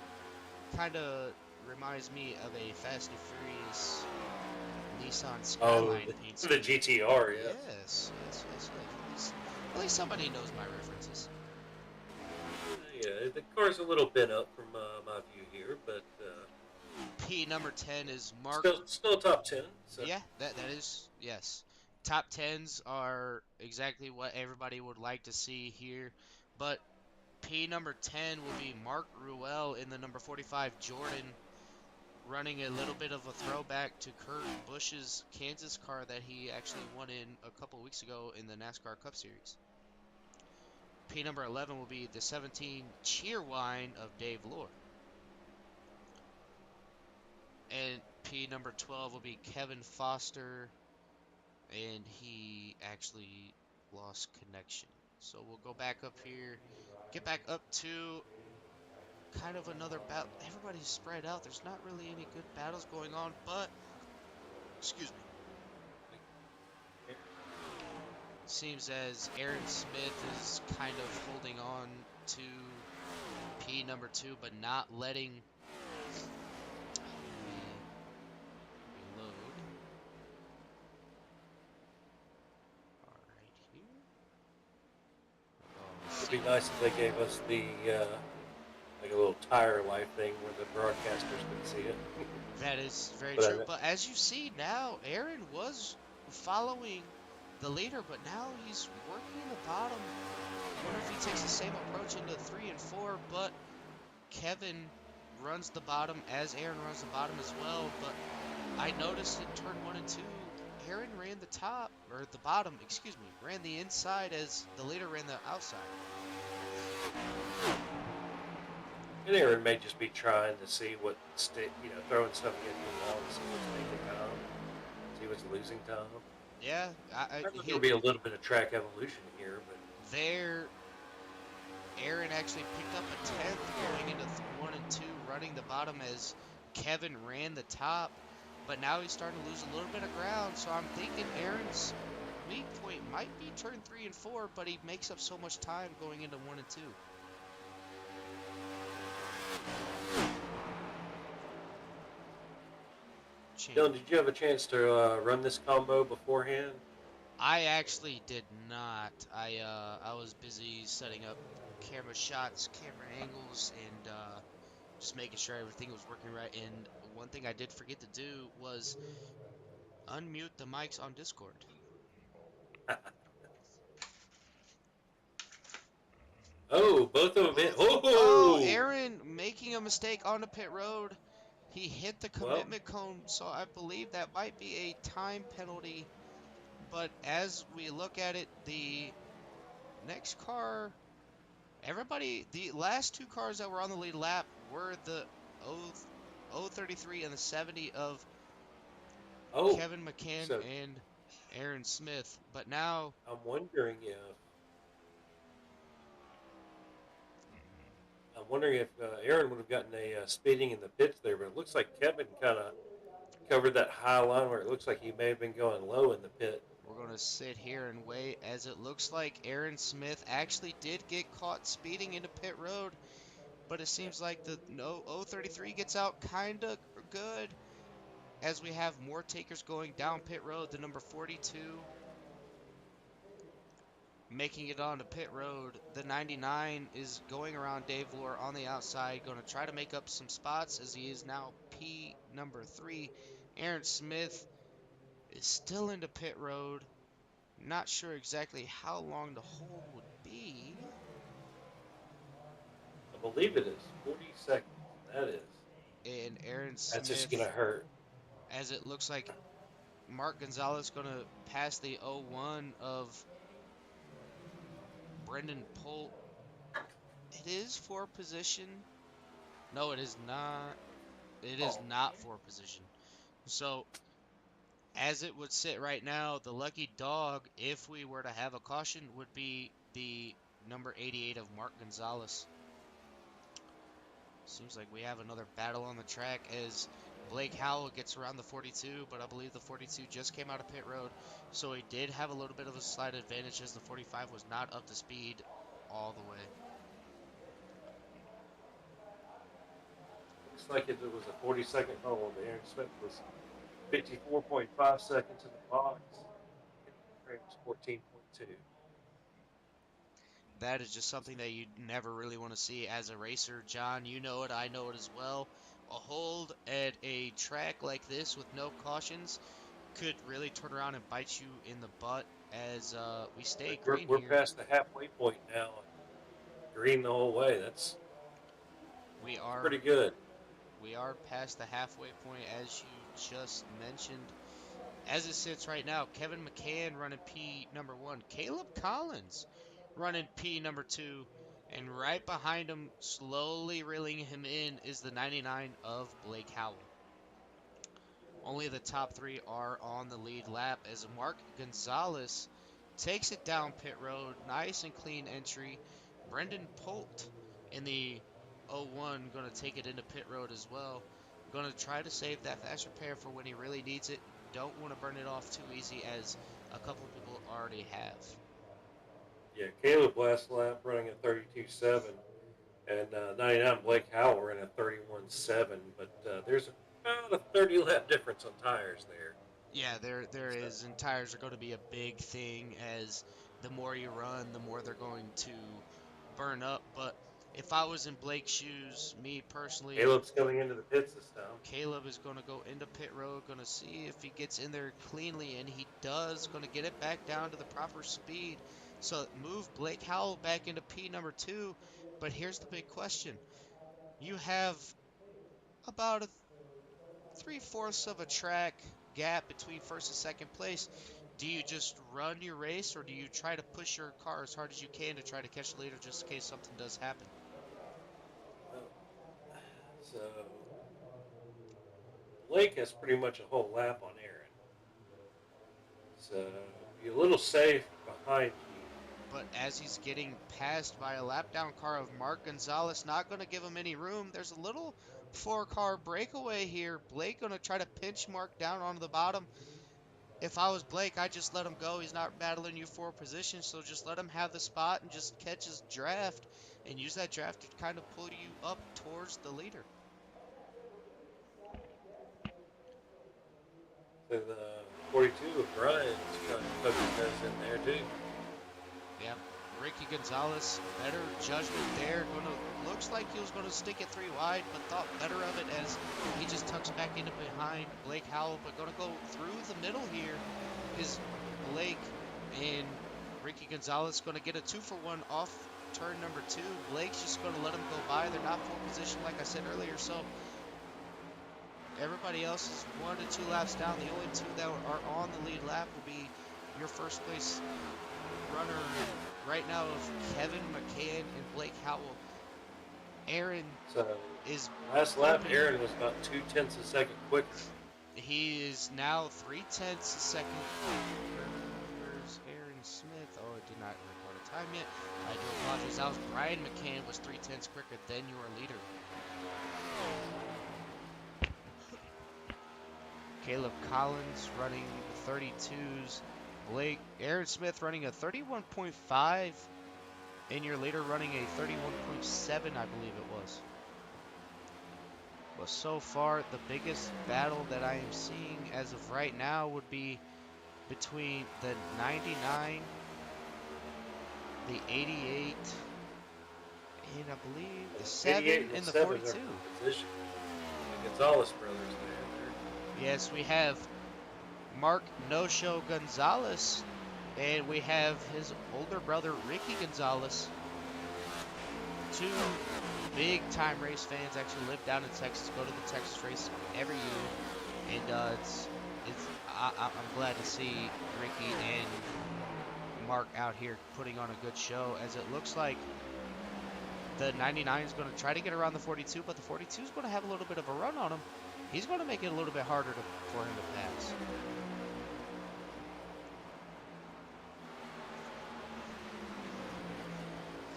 kind of reminds me of a Fast and Furious Nissan Oh, Skyline paint the scheme. GTR, yes. Yes. At least somebody knows my references. Yeah, the car's a little bent up from my view here, but P number 10 is Mark. still top 10. So. Yeah, that is, yes. Top 10s are exactly what everybody would like to see here. But P number 10 will be Mark Ruel in the number 45 Jordan, running a little bit of a throwback to Kurt Busch's Kansas car that he actually won in a couple weeks ago in the NASCAR Cup Series. P number 11 will be the 17 Cheerwine of Dave Lohr. And P number 12 will be Kevin Foster, and he actually lost connection. So we'll go back up here, get back up to kind of another battle. Everybody's spread out. There's not really any good battles going on, but excuse me. Seems as Aaron Smith is kind of holding on to P number 2, but not letting. Let me reload. All right, here. It'd be nice if they gave us the like a little tire life thing where the broadcasters could see it. That is very But true. But as you see now, Aaron was following the leader, but now he's working in the bottom. I wonder if he takes the same approach into 3 and 4, but Kevin runs the bottom as Aaron runs the bottom as well. But I noticed in turn 1 and 2, Aaron ran the top, or the bottom, excuse me, ran the inside as the leader ran the outside. And Aaron may just be trying to see what throwing stuff against the wall to see what's making time, see what's losing time. Yeah, I think there'll be a little bit of track evolution here, but there, Aaron actually picked up a 10th going into 1 and 2, running the bottom as Kevin ran the top. But now he's starting to lose a little bit of ground, so I'm thinking Aaron's weak point might be turn 3 and 4, but he makes up so much time going into 1 and 2. Dylan, did you have a chance to run this combo beforehand? I actually did not. I was busy setting up camera shots, camera angles, and just making sure everything was working right. And one thing I did forget to do was unmute the mics on Discord. Oh, both of them hit. Oh, Oh! Aaron making a mistake on the pit road. He hit the Well, commitment cone, so I believe that might be a time penalty. But as we look at it, the next car, everybody, the last 2 cars that were on the lead lap were the 033 and the 70 of Kevin McCain so and Aaron Smith. But now I'm wondering if Aaron would have gotten a speeding in the pits there, but it looks like Kevin kind of covered that high line where it looks like he may have been going low in the pit. we're going to sit here and wait as it looks like Aaron Smith actually did get caught speeding into pit road, but it seems like the 033 gets out kind of good as we have more takers going down pit road. The number 42 making it onto pit road. The 99 is going around Dave Lohr on the outside, going to try to make up some spots as he is now P number 3. Aaron Smith is still into pit road. Not sure exactly how long the hold would be, I believe it is 40 seconds. That is. and Aaron That's just going to Smith, hurt. as it looks like Mark Gonzalez going to pass the 0-1 of Brendan Polt. It is for position. No, it is not. It is Oh, not for position. So, as it would sit right now, the lucky dog, if we were to have a caution, would be the number 88 of Mark Gonzalez. Seems like we have another battle on the track as Blake Howell gets around the 42, but I believe the 42 just came out of pit road, so he did have a little bit of a slight advantage as the 45 was not up to speed all the way. looks like it was a 40-second hold. Aaron Smith was 54.5 seconds in the box. Frame was 14.2. That is just something that you never really want to see as a racer. John, you know it, I know it as well. A hold at a track like this with no cautions could really turn around and bite you in the butt as we stay Like we're, green we're here. past the halfway point now. Green the whole way. That's We pretty are good. we are past the halfway point as you just mentioned. As it sits right now, Kevin McCann running P number one, Caleb Collins running P number two, and right behind him, slowly reeling him in, is the 99 of Blake Howell. Only the top three are on the lead lap as Mark Gonzalez takes it down pit road. Nice and clean entry. Brendan Polt in the 01 going to take it into pit road as well. Going to try to save that fast repair for when he really needs it. Don't want to burn it off too easy as a couple of people already have. Yeah, Caleb last lap running a 32.7, and 99 Blake Howell ran a 31.7. But there's about a 30 lap difference on tires there. Yeah, there So is, and tires are going to be a big thing as the more you run, the more they're going to burn up. But if I was in Blake's shoes, me personally, Caleb's coming into the pits this time. Caleb is going to go into pit road, going to see if he gets in there cleanly, and he does, going to get it back down to the proper speed. So move Blake Howell back into P number two. But here's the big question. You have about a 3/4 of a track gap between first and second place. Do you just run your race or do you try to push your car as hard as you can to try to catch the leader just in case something does happen? So Blake has pretty much a whole lap on Aaron. So be a little safe behind you. But as he's getting passed by a lap down car of Mark Gonzalez, not going to give him any room. There's a little 4-car breakaway here. Blake going to try to pinch Mark down onto the bottom. If I was Blake, I'd just let him go. He's not battling you for a position, so just let him have the spot and just catch his draft and use that draft to kind of pull you up towards the leader. So the 42 of Brian's trying to poke his nose in there too. Yeah, Ricky Gonzalez, better judgment there. Looks like he was going to stick it 3 wide, but thought better of it as he just tucks back into behind Blake Howell. But going to go through the middle here is Blake, and Ricky Gonzalez going to get a 2-for-1 off turn number 2. Blake's just going to let him go by. They're not full position, like I said earlier, so everybody else is 1 to 2 laps down. The only two that are on the lead lap will be your first place runner right now of Kevin McCain and Blake Howell. Aaron So is last lap, pumping. Aaron was about 0.2 of a second quicker. He is now 0.3 a second. Where's Aaron Smith? Oh, it did not record a time yet. I do apologize. That was Brian McCain was 0.3 quicker than your leader. Caleb Collins running 32s. Aaron Smith running a 31.5, and your leader running a 31.7, I believe it was. But so far, the biggest battle that I am seeing as of right now would be between the 99, the 88, and I believe the 7 and the 42. Position. The Gonzalez brothers there. Yes, we have Mark No-Show Gonzalez And we have his older brother, Ricky Gonzalez. Two big-time race fans actually live down in Texas, go to the Texas race every year. And I'm glad to see Ricky and Mark out here putting on a good show, as it looks like the 99 is going to try to get around the 42, but the 42 is going to have a little bit of a run on him. He's going to make it a little bit harder for him to pass.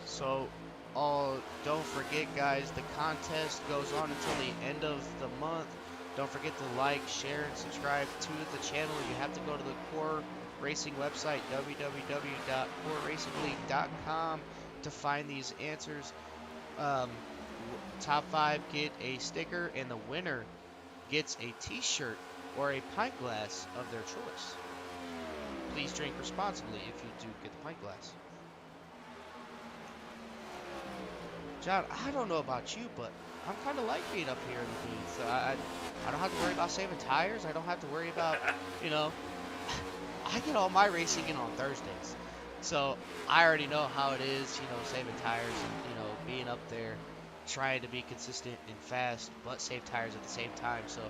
So, don't forget, guys, the contest goes on until the end of the month. Don't forget to like, share, and subscribe to the channel. You have to go to the Core Racing website, www.coreracingleague.com, to find these answers. Top 5 get a sticker, and the winner gets a t-shirt or a pint glass of their choice. Please drink responsibly if you do get the pint glass. John, I don't know about you, but I'm kind of like being up here in the booth. I don't have to worry about saving tires. I don't have to worry about, you know, I get all my racing in on Thursdays. So I already know how it is, saving tires and, being up there, trying to be consistent and fast, but save tires at the same time. So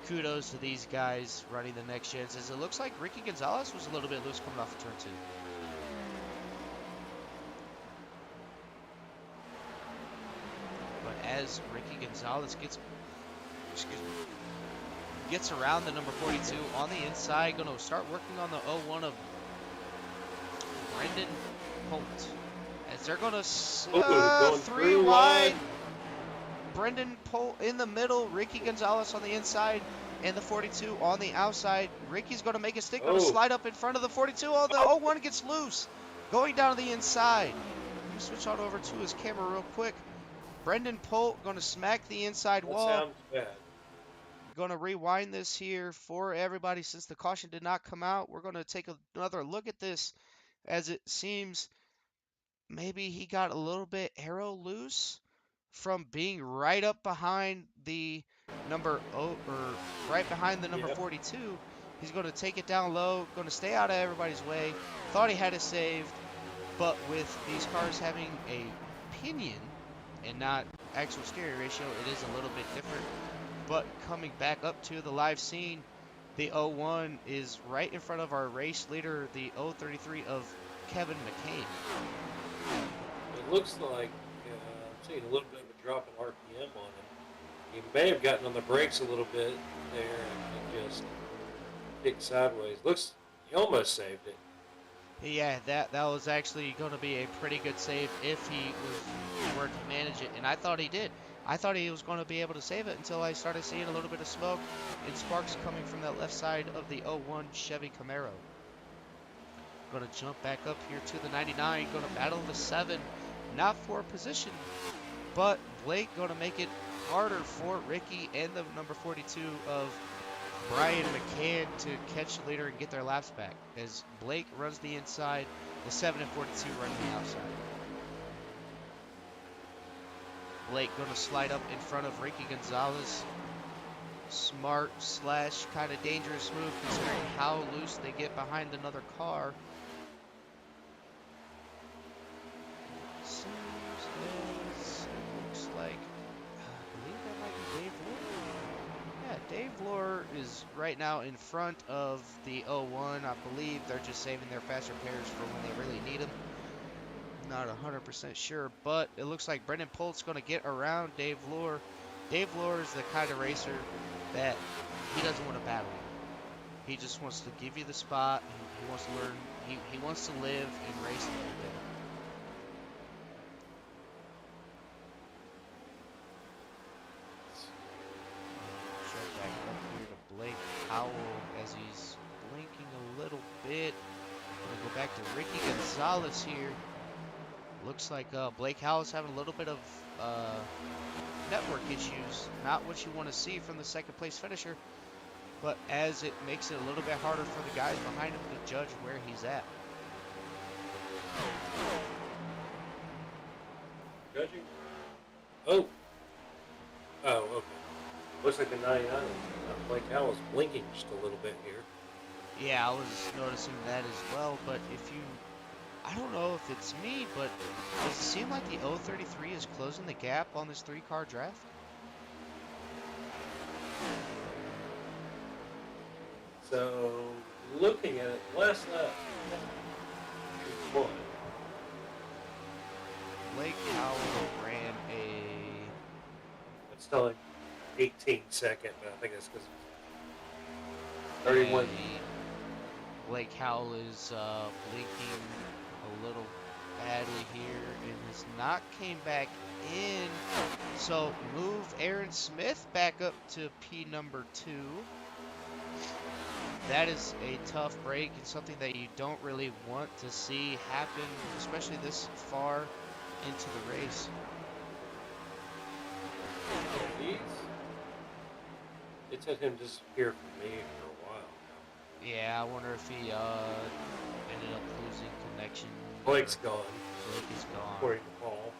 kudos to these guys running the next gens, as it looks like Ricky Gonzalez was a little bit loose coming off of turn 2. But as Ricky Gonzalez gets around the number 42 on the inside, going to start working on the 01 of Brendan Holt. As they're going to 3 wide. Brendan Polt in the middle, Ricky Gonzalez on the inside, and the 42 on the outside. Ricky's going to make a stick, going to slide up in front of the 42. Oh, the 01 gets loose, going down to the inside. Let me switch on over to his camera real quick. Brendan Polt going to smack the inside wall. Sounds bad. Going to rewind this here for everybody since the caution did not come out. We're going to take another look at this, as it seems maybe he got a little bit arrow loose from being right up behind the number right behind the number 42. He's going to take it down low, going to stay out of everybody's way. Thought he had it saved, but with these cars having a pinion and not actual steering ratio, it is a little bit different. But coming back up to the live scene, the 01 is right in front of our race leader, the 033 of Kevin McCain. It looks like I'm seeing a little bit of a drop in RPM on him. He may have gotten on the brakes a little bit there and just kicked sideways. Looks, he almost saved it. Yeah, that was actually going to be a pretty good save if he were to manage it, and I thought he did. I thought he was going to be able to save it until I started seeing a little bit of smoke and sparks coming from that left side of the 01 Chevy Camaro. Going to jump back up here to the 99, going to battle the 7, not for position, but Blake going to make it harder for Ricky and the number 42 of Brian Mccain to catch the leader and get their laps back, as Blake runs the inside, the 7 and 42 run the outside. Blake going to slide up in front of Ricky Gonzalez. Smart / kind of dangerous move considering how loose they get behind another car. Looks like, I believe that might be Dave Lohr. Yeah, Dave Lohr is right now in front of the 01. I believe they're just saving their fast repairs for when they really need them. Not 100% sure, but it looks like Brendan Polt's going to get around Dave Lohr. Dave Lohr is the kind of racer that he doesn't want to battle you. He just wants to give you the spot. He wants to learn. He wants to live and race a little bit. Back up here to Blake Howell as he's blinking a little bit. Gonna go back to Ricky Gonzalez here. Looks like Blake Howell's having a little bit of network issues. Not what you want to see from the second place finisher, but as it makes it a little bit harder for the guys behind him to judge where he's at. Judging? Oh, okay. Looks like the 99. Blake Howell's blinking just a little bit here. Yeah, I was noticing that as well, but I don't know if it's me, but does it seem like the 033 is closing the gap on this three-car draft? So, looking at it, last lap, one. Blake Howell ran a It's telling 18 second, but I think that's because yeah, 31. Blake Howell is blinking a little badly here and has not came back in. So move Aaron Smith back up to P number 2. That is a tough break and something that you don't really want to see happen, especially this far into the race. He's, it's had him disappear from me for a while now. Yeah, I wonder if he ended up losing connection Blake's or gone, Blake is gone. according to Paul.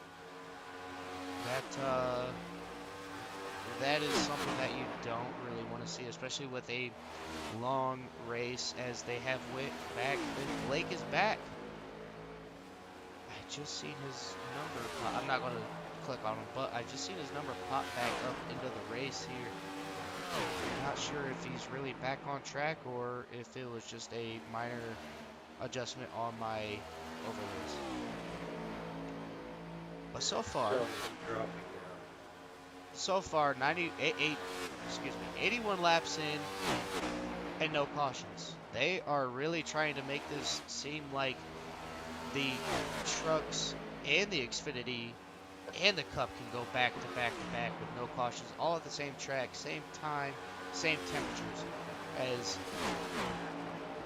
That is something that you don't really want to see, especially with a long race as they have went back. And Blake is back. I just seen his number pop. I'm not going to click on him, but I just seen his number pop back up into the race here. I'm not sure if he's really back on track or if it was just a minor adjustment on my overlays. But so far 81 laps in and no cautions. They are really trying to make this seem like the trucks and the Xfinity and the Cup can go back to back to back with no cautions, all at the same track, same time, same temperatures, as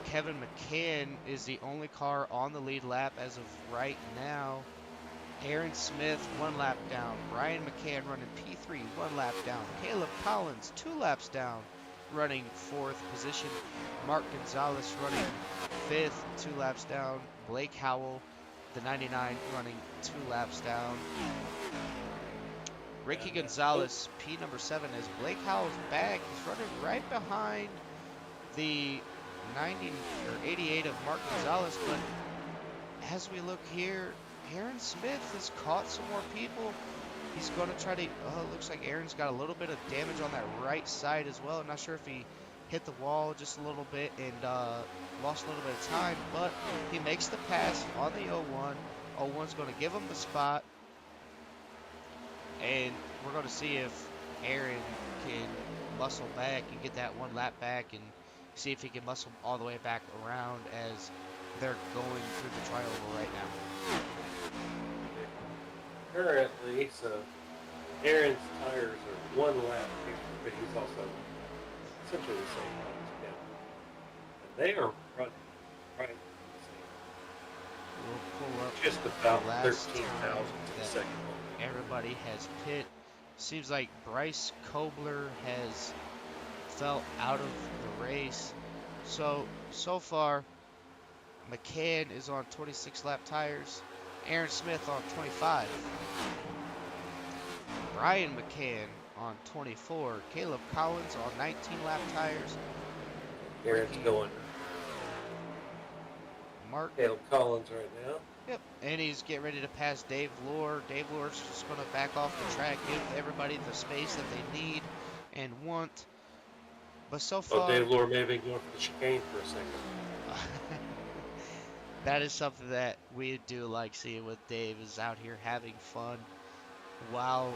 Kevin McCann is the only car on the lead lap as of right now. Aaron Smith, 1 lap down. Brian McCain running P3, 1 lap down. Caleb Collins, 2 laps down, running 4th position. Mark Gonzalez running 5th, 2 laps down. Blake Howell, the 99, running 2 laps down. Ricky Gonzalez, P number 7, as Blake Howell's back. He's running right behind the 90 or 88 of Mark Gonzalez, but as we look here, Aaron Smith has caught some more people. He's going to try to, looks like Aaron's got a little bit of damage on that right side as well. I'm not sure if he hit the wall just a little bit and lost a little bit of time, but he makes the pass on the 01. 01's going to give him the spot, and we're going to see if Aaron can muscle back and get that 1 lap back and see if he can muscle all the way back around as they're going through the trioval right now. Currently, so Aaron's tires are 1 lap bigger, but he's also essentially the same time as Kevin. And they are running right the same. We'll pull up Just about the last 13,000 time to the that second one. everybody has pit. Seems like Bryce Kobler has fell out of the race. So far, McCann is on 26 lap tires. Aaron Smith on 25. Brian McCann on 24. Caleb Collins on 19 lap tires. Aaron's going. Mark. Caleb Collins right now. Yep, and he's getting ready to pass Dave Lohr. Dave Lohr's just going to back off the track, give everybody the space that they need and want. But so far, Dave Lohr may have been going for the chicane for a second. That is something that we do like seeing with Dave, is out here having fun while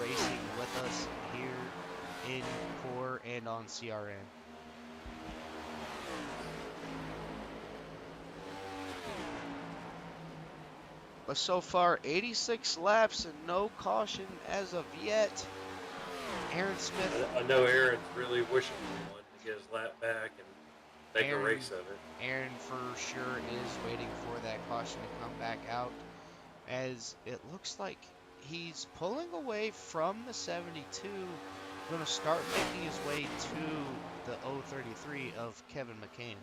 racing with us here in Core and on CRN. But so far, 86 laps and no caution as of yet. Aaron Smith. I know Aaron's really wishing for one to get his lap back and make a race of it. Aaron for sure is waiting for that caution to come back out, as it looks like he's pulling away from the 72, going to start making his way to the 033 of Kevin McCain.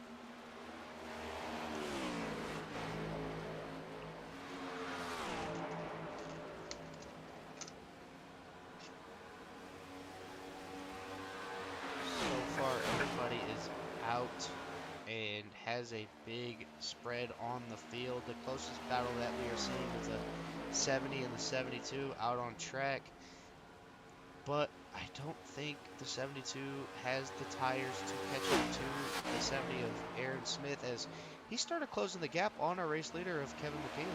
So far, everybody is out has a big spread on the field. The closest battle that we are seeing is the 70 and the 72 out on track. But I don't think the 72 has the tires to catch up to the 70 of Aaron Smith, as he started closing the gap on our race leader of Kevin McCain.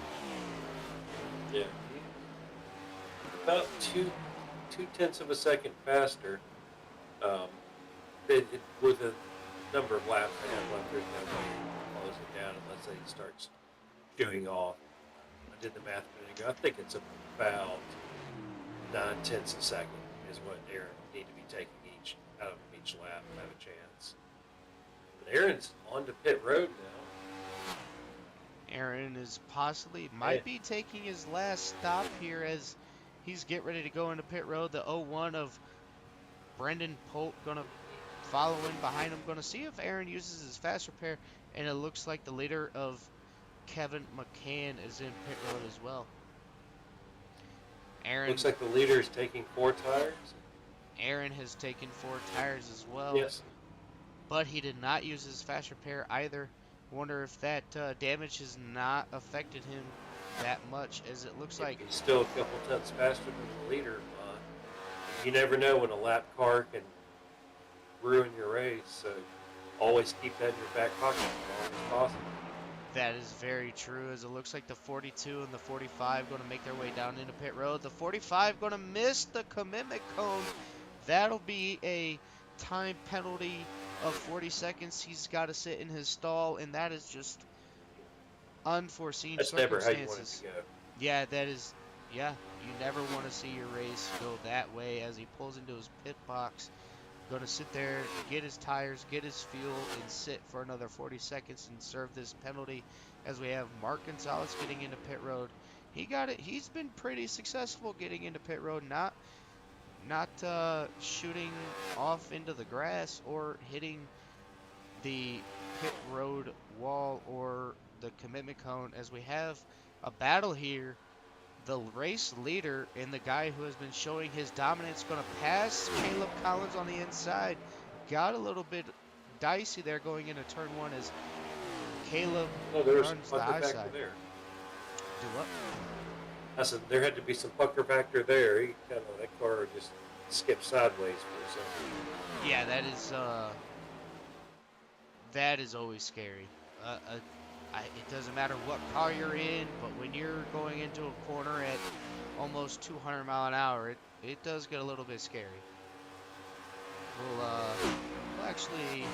Yeah, about two tenths of a second faster. Um, with a number of laps they have left, there's no way to close it down unless they start shooting off. I did the math a minute ago. I think it's about 9 tenths a second is what Aaron need to be taking out of each lap to have a chance. But Aaron's on to pit road now. Aaron is Yeah. might be taking his last stop here as he's getting ready to go into pit road. The 01 of Brendan Polt gonna follow in behind him. Gonna see if Aaron uses his fast repair, and it looks like the leader of Kevin McCain is in pit road as well. Looks Aaron like the leader is taking 4 tires. Aaron has taken 4 tires as well, Yes. but he did not use his fast repair either. Wonder if that damage has not affected him that much, as it looks If like. he's still a couple tenths faster than the leader, you never know when a lap car can ruin your race. So always keep that in your back pocket as long as possible. That is very true, as it looks like the 42 and the 45 going to make their way down into pit road. The 45 going to miss the commitment cone. That'll be a time penalty of 40 seconds. He's got to sit in his stall, and that is just unforeseen That's never how you want it circumstances. to go. Yeah, that is, yeah, you never want to see your race go that way, as he pulls into his pit box. Going to sit there, get his tires, get his fuel, and sit for another 40 seconds and serve this penalty, as we have Mark Gonzalez getting into pit road. He got it. He's been pretty successful getting into pit road, not shooting off into the grass or hitting the pit road wall or the commitment cone, as we have a battle here. The race leader and the guy who has been showing his dominance going to pass Caleb Collins on the inside. Got a little bit dicey there going into turn one, as Caleb There was runs some the pucker high factor side. there. Do what? I said there had to be some pucker factor there. He that car just skipped sideways for a second. Yeah, that is always scary. It doesn't matter what car you're in, but when you're going into a corner at almost 200 mile an hour, it does get a little bit scary. We'll actually,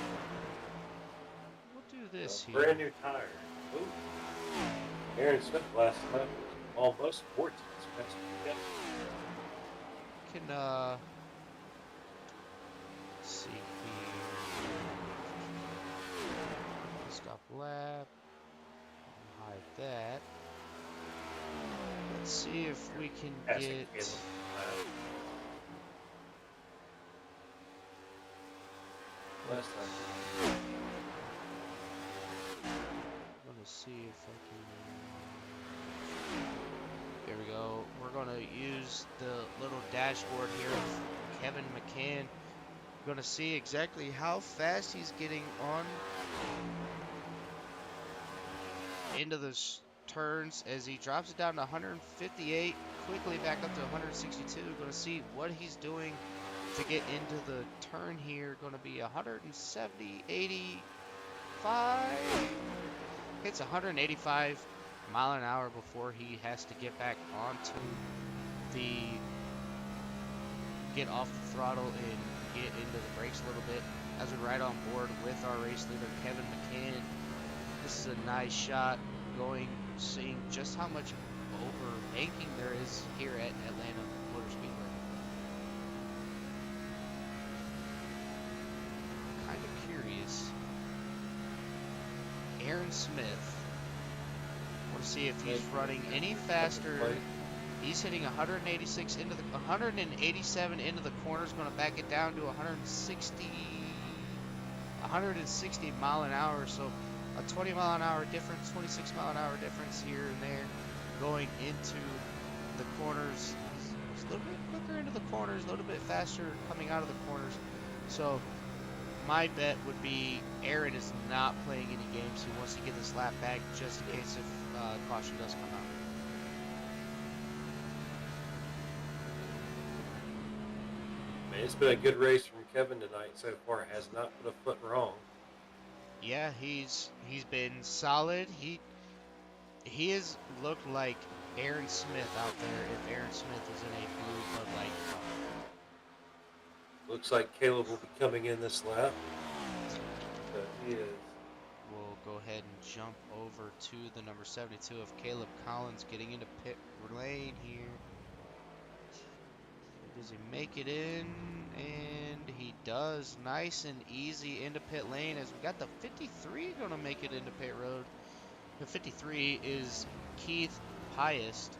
we'll do this here. Brand new tire. Ooh. Aaron Smith last time was almost 14. Can see here. Stop lap. Hide that. Let's see if we can get. Last time. I'm gonna see if I can. There we go. We're gonna use the little dashboard here of Kevin McCain. Gonna see exactly how fast he's getting on into the turns, as he drops it down to 158, quickly back up to 162. Gonna see what he's doing to get into the turn here. Gonna be 170, 85. Hits 185 mile an hour before he has to get back onto the, get off the throttle and get into the brakes a little bit, as we ride on board with our race leader Kevin McCain. This is a nice shot, seeing just how much over banking there is here at Atlanta Motor Speedway. Kind of curious. Aaron Smith. Want to see if he's running any faster. He's hitting 186 into the 187 into the corners. Going to back it down to 160 mile an hour. So a 20 mile an hour difference, 26 mile an hour difference here and there, going into the corners. He's a little bit quicker into the corners, a little bit faster coming out of the corners. So My bet would be Aaron is not playing any games. He wants to get this lap back just in case if caution does come out. Man, it's been a good race from Kevin tonight so far. Has not put a foot wrong. Yeah, he's been solid. He has looked like Aaron Smith out there if Aaron Smith is in a blue Bud Light car. Looks like Caleb will be coming in this lap. So he is. We'll go ahead and jump over to the number 72 of Caleb Collins getting into pit lane here. Does he make it in? And he does. Nice and easy into pit lane as we got the 53 going to make it into pit road. The 53 is Keith Piest,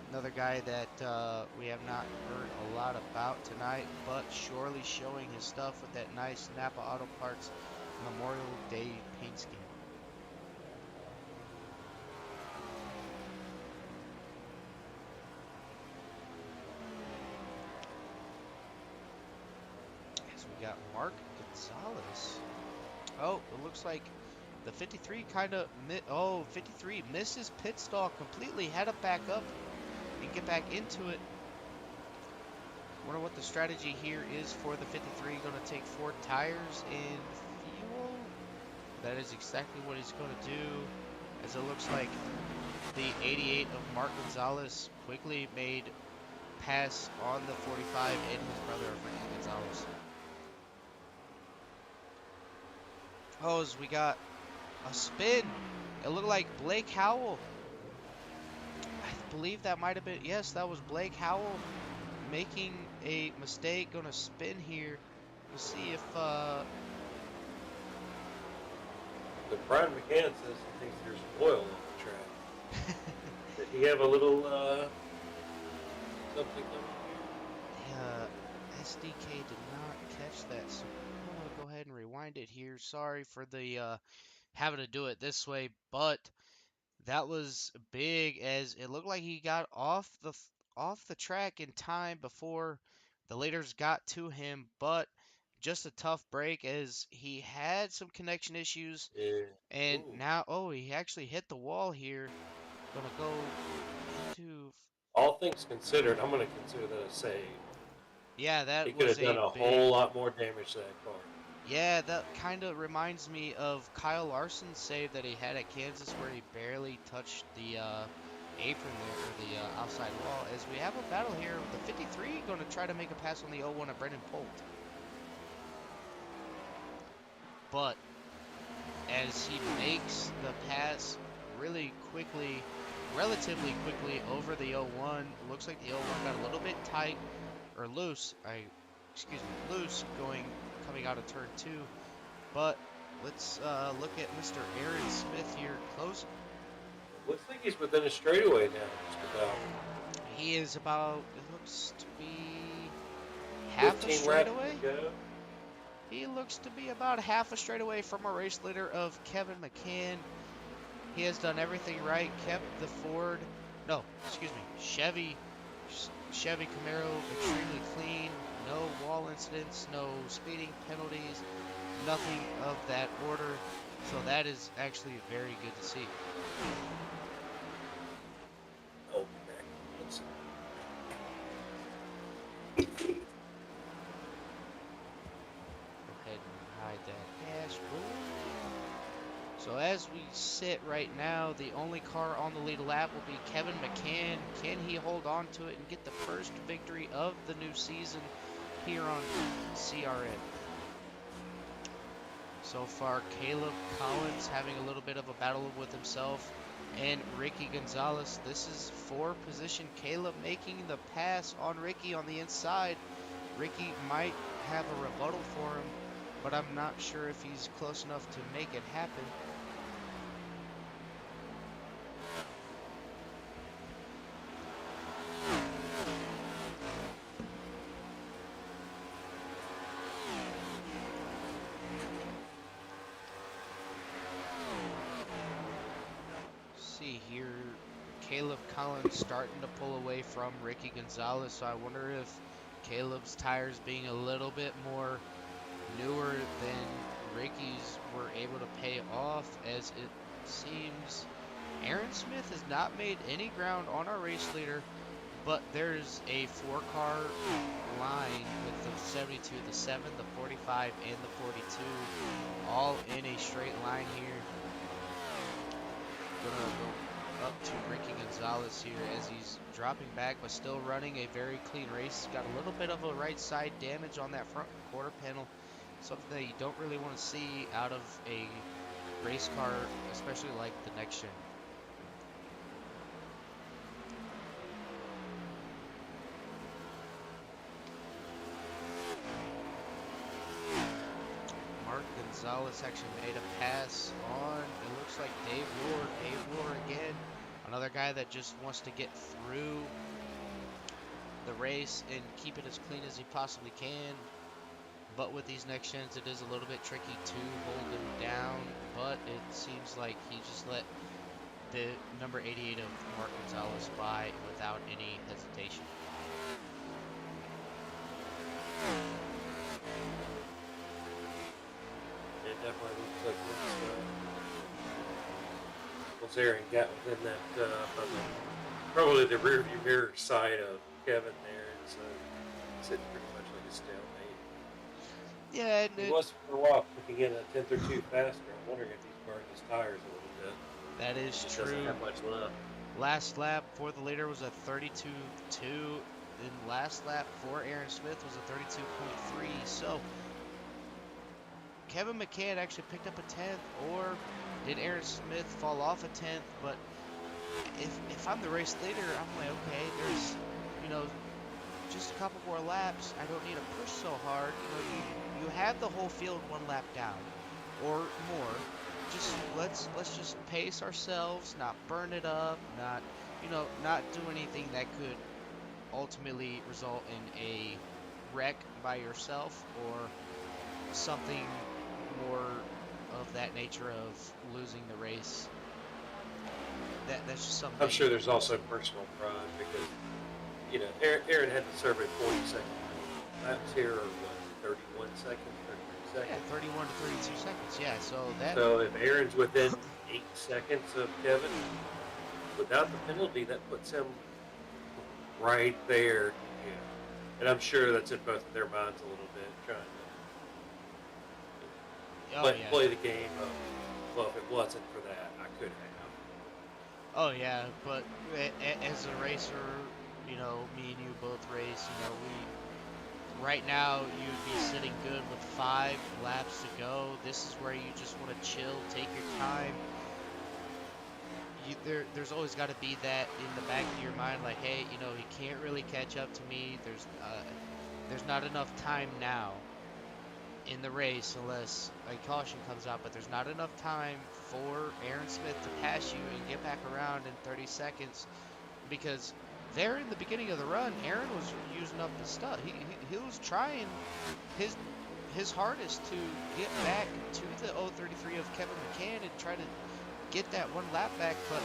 another guy that we have not heard a lot about tonight, but surely showing his stuff with that nice Napa Auto Parts Memorial Day paint scheme. As we got Mark Gonzalez. Oh, it looks like the 53 kind of 53 missed his pit stall completely. Had to back up and get back into it. Wonder what the strategy here is for the 53. Going to take 4 tires and fuel. That is exactly what he's going to do, as it looks like the 88 of Mark Gonzalez quickly made pass on the 45 and his brother of Ricky Gonzalez. Oh, as we got a spin. It looked like Blake Howell. I believe that might have been, yes, that was Blake Howell making a mistake. Gonna spin here. We'll see if But Brian McCain says he thinks there's oil on the track. Did he have a little something coming here? SDK did not catch that, so I'm gonna go ahead and rewind it here. Sorry for the having to do it this way, but that was big as it looked like he got off the track in time before the leaders got to him, but just a tough break as he had some connection issues. Yeah. And Ooh. now, oh, he actually hit the wall here. Gonna go into, All things considered, I'm going to consider that a save. yeah, He that could was have a done a big, whole lot more damage to that car. yeah, that kind of reminds me of Kyle Larson's save that he had at Kansas where he barely touched the apron there, or the outside wall, as we have a battle here with the 53 going to try to make a pass on the 01 of Brendan Polt. But as he makes the pass really quickly, relatively quickly over the 01, looks like the 01 got a little bit tight, or loose, loose coming out of turn 2. But let's look at Mr. Aaron Smith here close. Looks like he's within a straightaway now, just about. He is about, it looks to be half a 15 laps straightaway. to go. He looks to be about half a straightaway from our race leader of Kevin McCain. He has done everything right, kept the Chevy Camaro extremely clean, no wall incidents, no speeding penalties, nothing of that order. So that is actually very good to see. Oh, back. Let's see. Go ahead and hide that dashboard. So as we sit right now, the only car on the lead lap will be Kevin McCain. Can he hold on to it and get the first victory of the new season here on CRN? So far, Caleb Collins having a little bit of a battle with himself and Ricky Gonzalez. This is 4 position. Caleb making the pass on Ricky on the inside. Ricky might have a rebuttal for him, but I'm not sure if he's close enough to make it happen. See here, Caleb Collins starting to pull away from Ricky Gonzalez, so I wonder if Caleb's tires being a little bit more newer than Ricky's were able to pay off, as it seems Aaron Smith has not made any ground on our race leader, but there's a four-car line with the 72, the 7, the 45, and the 42 all in a straight line here. Gonna go up to Ricky Gonzalez here as he's dropping back, but still running a very clean race. Got a little bit of a right side damage on that front quarter panel, something that you don't really want to see out of a race car, especially like the next gen. Mark Gonzalez actually made a pass on, it looks like Dave Lord. Dave Lord again, another guy that just wants to get through the race and keep it as clean as he possibly can. But with these next gens, it is a little bit tricky to hold him down. But it seems like he just let the number 88 of Mark Gonzalez by without any hesitation. It definitely looks like once Aaron got within that, probably the rear view mirror side of Kevin there, it's sitting pretty much like a stalemate. Yeah, He was for a while clicking in a tenth or two faster. I'm wondering if he's burned his tires a little bit. that is He true. doesn't have much left. Last lap for the leader was a 32.2, and last lap for Aaron Smith was a 32.3. So Kevin McCann actually picked up a 10th, or did Aaron Smith fall off a 10th? But if I'm the race leader, I'm like, okay, there's, just a couple more laps. I don't need to push so hard. You have the whole field one lap down or more. Let's just pace ourselves, not burn it up, not do anything that could ultimately result in a wreck by yourself or something more of that nature of losing the race. That's just something. I'm sure there's also personal pride because Aaron had to serve a 40-second laps here, or what, 31 seconds, 33 Yeah, seconds. 31 to 32 seconds. Yeah, So if Aaron's within 8 seconds of Kevin, without the penalty, that puts him right there. Yeah. And I'm sure that's in both of their minds a little bit, trying to play the game of, well, if it wasn't for that, I could have. Oh yeah, but as a racer, me and you both race. Right now you'd be sitting good with 5 laps to go. This is where you just want to chill, take your time. There's always got to be that in the back of your mind, like, hey, he can't really catch up to me. There's not enough time now in the race unless a caution comes out, but there's not enough time for Aaron Smith to pass you and get back around in 30 seconds, because there in the beginning of the run, Aaron was using up his stuff. He was trying his hardest to get back to the 033 of Kevin McCann and try to get that one lap back, but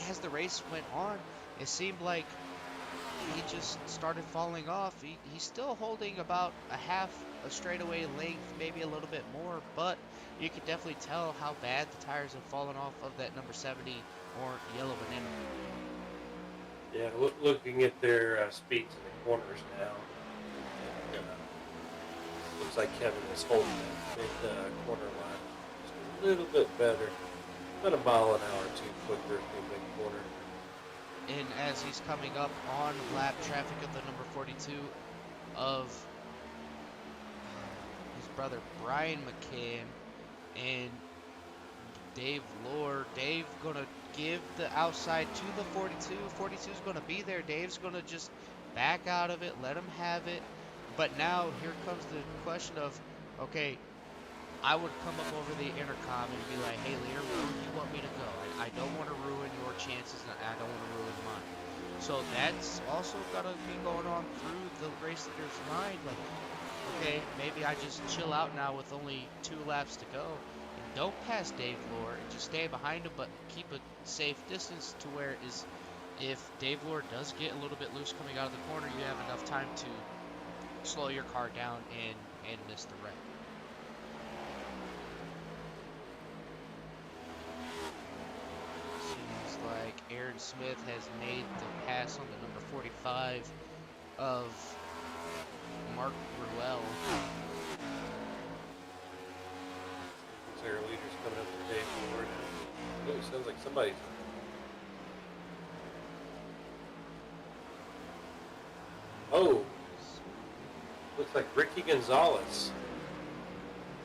as the race went on, it seemed like he just started falling off. He's still holding about a straightaway length, maybe a little bit more, but you can definitely tell how bad the tires have fallen off of that number 70 or yellow banana. Yeah, looking at their speeds in the corners now, looks like Kevin is holding that mid-corner line just a little bit better. About a mile an hour too quicker through mid-corner. And as he's coming up on lap traffic of the number 42 of his brother Brian McCain and Dave Lord, Dave gonna give the outside to the 42. 42's gonna be there. Dave's gonna just back out of it, let him have it. But now here comes the question of, okay, I would come up over the intercom and be like, hey, leader, where do you want me to go? I don't want to ruin your chances, and I don't want to ruin mine. So that's also got to be going on through the race leader's mind. Like, okay, maybe I just chill out now with only 2 laps to go. And don't pass Dave Lord and just stay behind him, but keep a safe distance to where if Dave Lord does get a little bit loose coming out of the corner, you have enough time to slow your car down and and missed the wreck. Seems like Aaron Smith has made the pass on the number 45 of Mark Ruel. These air leaders coming up to pay forward. Oh, sounds like somebody's. Oh, looks like Ricky Gonzalez.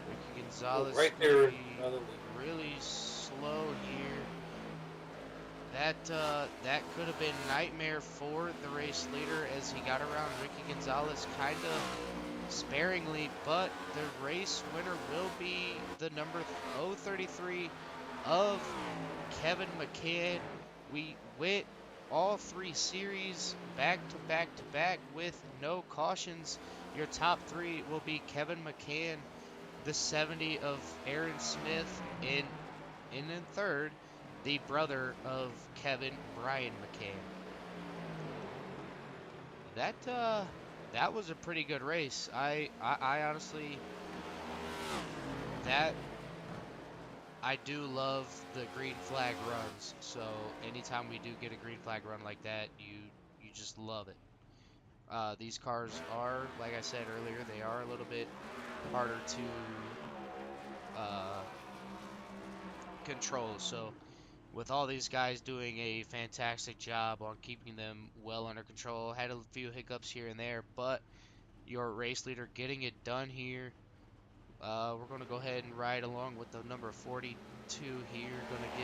Ricky Oh, Gonzalez right is going to there be by the lead. really slow here. That could have been nightmare for the race leader as he got around Ricky Gonzalez kind of sparingly, but the race winner will be the number 033 of Kevin McCann. We went all three series back to back to back with no cautions. Your top three will be Kevin McCann, the 70 of Aaron Smith, and in third, the brother of Kevin, Brian McCann. That was a pretty good race. I honestly that I do love the green flag runs. So anytime we do get a green flag run like that, you just love it. These cars are, like I said earlier, they are a little bit harder to uh, control. So with all these guys doing a fantastic job on keeping them well under control, had a few hiccups here and there, but your race leader getting it done here. We're going to go ahead and ride along with the number 42 here. Going to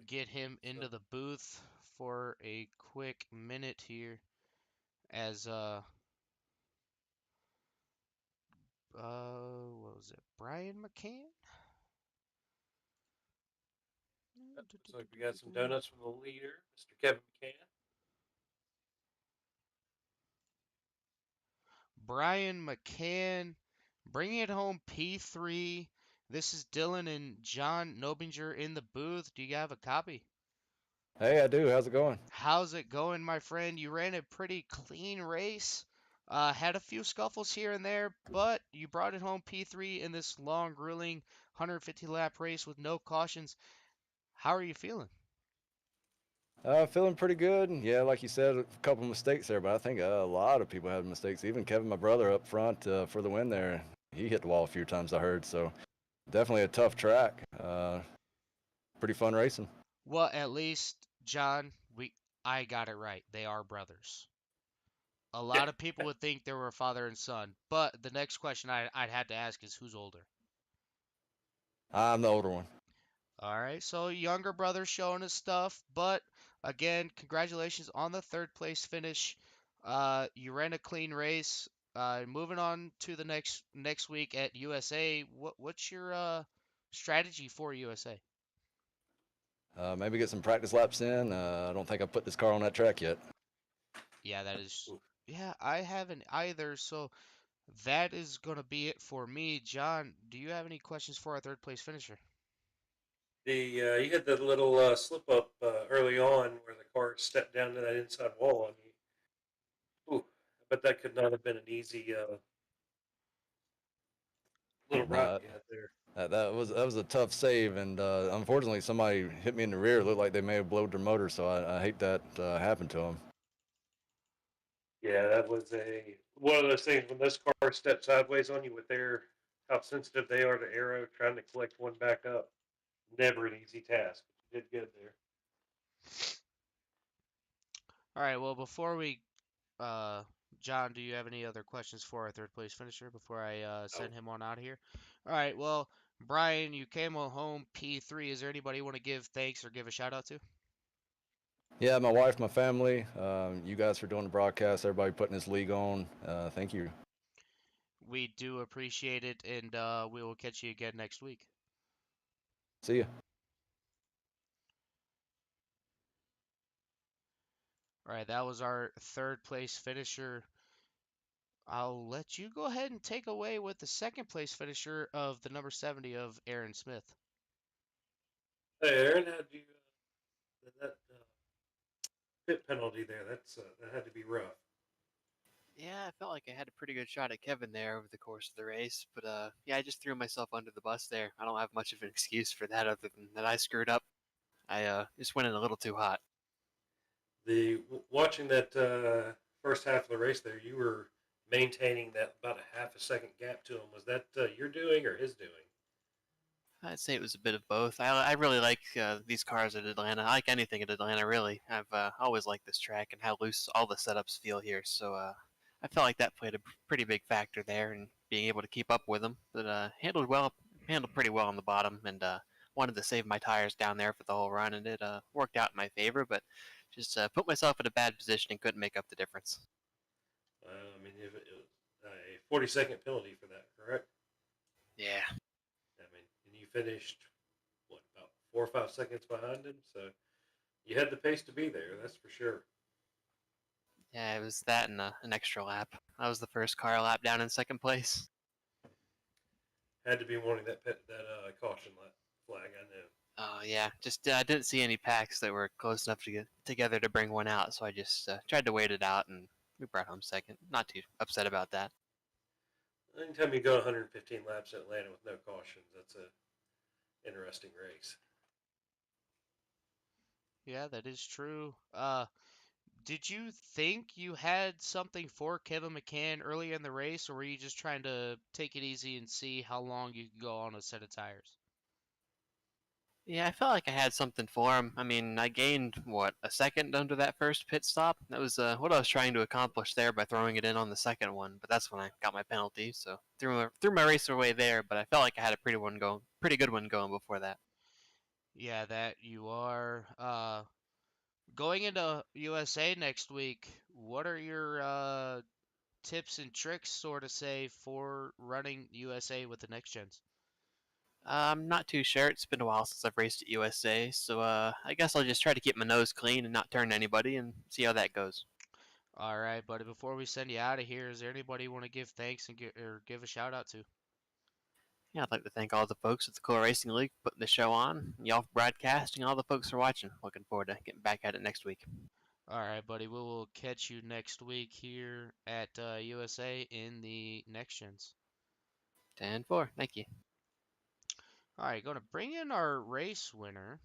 get him So, into the booth for a quick minute here as what was it? Brian McCann? looks like we got some donuts from the leader, Mr. Kevin McCann. Brian McCann bringing it home P3. This is Dylan and John Nobinger in the booth. Do you have a copy? Hey, I do. How's it going? How's it going, my friend? You ran a pretty clean race. Had a few scuffles here and there, but you brought it home P3 in this long, grueling 150 lap race with no cautions. How are you feeling? Feeling pretty good. Yeah, like you said, a couple mistakes there, but I think a lot of people had mistakes. Even Kevin, my brother, up front for the win there, he hit the wall a few times. I heard. So definitely a tough track. Pretty fun racing. Well, at least, John, we I got it right. They are brothers. A Yeah, lot of people would think they were father and son, but the next question I'd had to ask is who's older? I'm the older one. All right, so younger brother showing his stuff, but again, congratulations on the third place finish. You ran a clean race. Moving on to the next week at USA. What's your strategy for USA? Maybe get some practice laps in. I don't think I put this car on that track yet. Yeah, that is. Yeah, I haven't either. So that is gonna be it for me. John, do you have any questions for our third place finisher? the you had the little slip up early on where the car stepped down to that inside wall on you. Ooh, but that could not have been an easy little ride No, you had there. that was a tough save, and unfortunately, somebody hit me in the rear. It looked like they may have blowed their motor, so I hate that happened to them. Yeah, that was a one of those things when those cars step sideways on you with their how sensitive they are to aero, trying to collect one back up. Never an easy task. But you did good there. All right, well, before we Uh, John, do you have any other questions for our third place finisher before I Oh, send him on out of here? All right, well, Brian, you came home P3. Is there anybody you want to give thanks or give a shout out to? Yeah, my wife, my family, you guys for doing the broadcast, everybody putting this league on. Thank you. We do appreciate it, and we will catch you again next week. See ya. All right, that was our third place finisher. I'll let you go ahead and take away with the second place finisher of the number 70 of Aaron Smith. hey, Aaron, how'd you that pit penalty there? That had to be rough. Yeah, I felt like I had a pretty good shot at Kevin there over the course of the race, but yeah, I just threw myself under the bus there. I don't have much of an excuse for that other than that I screwed up. I just went in a little too hot. Watching that first half of the race there, you were maintaining that about a half a second gap to him. Was that your doing or his doing? I'd say it was a bit of both. I really like these cars at Atlanta. I like anything at Atlanta, really. I've always liked this track and how loose all the setups feel here. So I felt like that played a pretty big factor there in being able to keep up with them. But handled pretty well on the bottom, and wanted to save my tires down there for the whole run, and it worked out in my favor. But just put myself in a bad position and couldn't make up the difference. I mean, if it was a 40-second penalty for that, correct? Yeah, I mean, and you finished what about 4 or 5 seconds behind him, so you had the pace to be there. That's for sure. yeah, it was that and an extra lap. I was the first car lap down in second place. Had to be wanting that caution flag. I know. Oh yeah, just I didn't see any packs that were close enough to get together to bring one out, so I just tried to wait it out, and we brought home second. Not too upset about that. Anytime you go 115 laps at Atlanta with no cautions, that's a interesting race. Yeah, that is true. Did you think you had something for Kevin McCann early in the race, or were you just trying to take it easy and see how long you could go on a set of tires? Yeah, I felt like I had something for him. I mean, I gained what a second under that first pit stop. That was what I was trying to accomplish there by throwing it in on the second one. But that's when I got my penalty, so threw my race away there. But I felt like I had a pretty good one going before that. Yeah, that you are. Going into USA next week, what are your tips and tricks, sort of say, for running USA with the next gens? I'm not too sure. It's been a while since I've raced at USA, so I guess I'll just try to keep my nose clean and not turn anybody and see how that goes. All right, buddy. Before we send you out of here, is there anybody you want to give thanks and give a shout out to? Yeah, I'd like to thank all the folks at the Cool Racing League for putting the show on, y'all for broadcasting, all the folks for watching. Looking forward to getting back at it next week. All right, buddy. We will catch you next week here at USA in the next gens. 10-4. Thank you. All right, going to bring in our race winner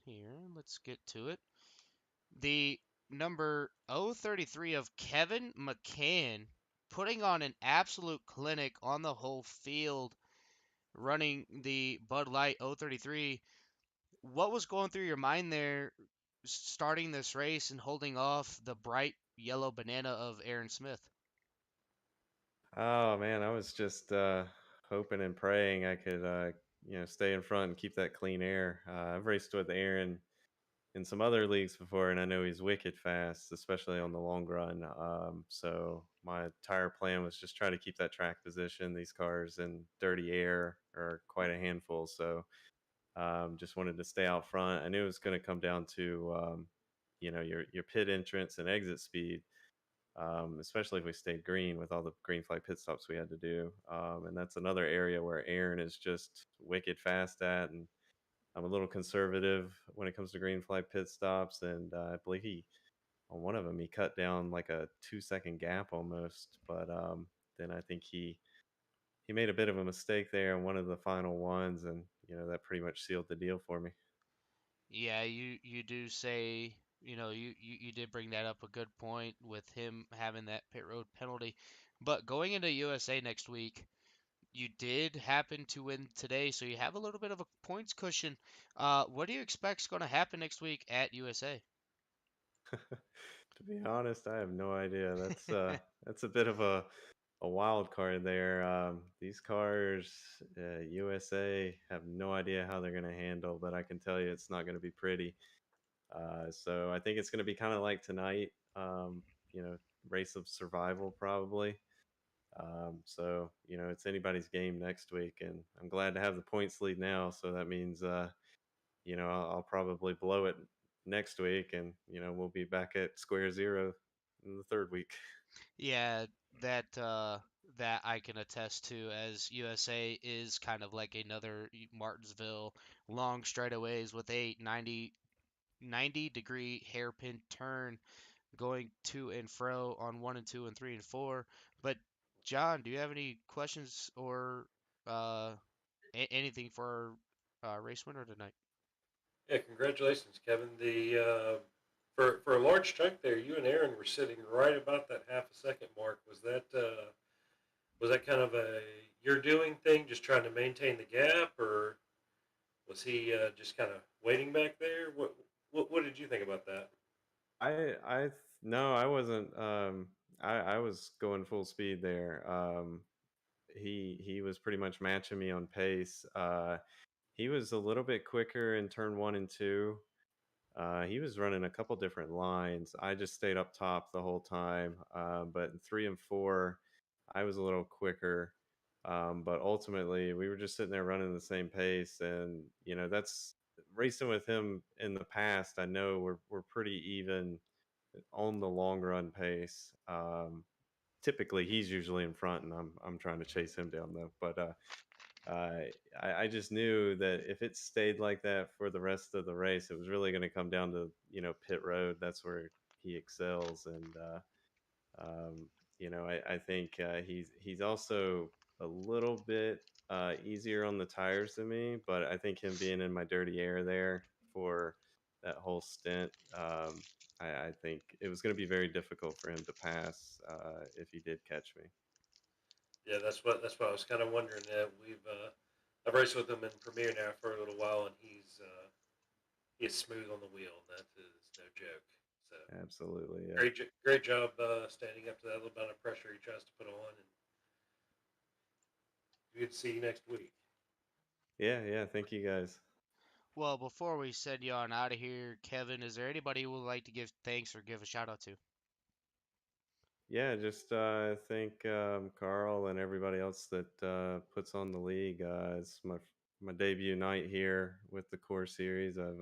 here. Let's get to it. The number 033 of Kevin McCann putting on an absolute clinic on the whole field, running the Bud Light 033. What was going through your mind there starting this race and holding off the bright yellow banana of Aaron Smith? Oh man, I was just hoping and praying I could, stay in front and keep that clean air. I've raced with Aaron in some other leagues before, and I know he's wicked fast, especially on the long run. So my entire plan was just try to keep that track position. These cars in dirty air are quite a handful, so just wanted to stay out front. I knew it was going to come down to, your pit entrance and exit speed, especially if we stayed green with all the green flag pit stops we had to do. And that's another area where Aaron is just wicked fast at, and I'm a little conservative when it comes to green flag pit stops. And I believe on one of them, he cut down like a 2 second gap almost. But then I think he made a bit of a mistake there in one of the final ones, and that pretty much sealed the deal for me. Yeah, you do say, you did bring that up, a good point with him having that pit road penalty. But going into USA next week, you did happen to win today, so you have a little bit of a points cushion. What do you expect is going to happen next week at USA? To be honest, I have no idea. That's a bit of a wild card there. These cars, USA, have no idea how they're going to handle, but I can tell you it's not going to be pretty. So I think it's going to be kind of like tonight, you know, race of survival probably. So it's anybody's game next week, and I'm glad to have the points lead now. So that means, I'll probably blow it next week, and we'll be back at square zero in the third week. Yeah, that I can attest to, as USA is kind of like another Martinsville, long straightaways with a 90 degree hairpin turn. going to and fro on 1 and 2 and 3 and 4. But John, do you have any questions or uh, anything for our race winner tonight? Yeah, congratulations, Kevin. The for a large chunk there, you and Aaron were sitting right about that half a second mark. Was that kind of a you're doing thing, just trying to maintain the gap, or was he just kind of waiting back there? What did you think about that? No, I wasn't. I was going full speed there. He was pretty much matching me on pace. He was a little bit quicker in turn one and two. He was running a couple different lines. I just stayed up top the whole time. But in three and four, I was a little quicker. But ultimately, we were just sitting there running the same pace, and that's racing with him in the past. I know we're pretty even on the long run pace. Typically, he's usually in front, and I'm trying to chase him down though. But uh, I just knew that if it stayed like that for the rest of the race, it was really going to come down to pit road. That's where he excels, and I think he's also a little bit easier on the tires than me, but I think him being in my dirty air there for that whole stint, I think it was going to be very difficult for him to pass if he did catch me. Yeah, that's what I was kind of wondering. I've raced with him in Premiere now for a little while, and he's smooth on the wheel, and that is no joke. So Absolutely, yeah, great job standing up to that little amount of pressure he tries to put on, and good to see you next week. yeah. Thank you guys. Well, before we send you on out of here, Kevin, is there anybody who would like to give thanks or give a shout out to? Yeah, just thank Carl and everybody else that puts on the league. It's my debut night here with the core series. I've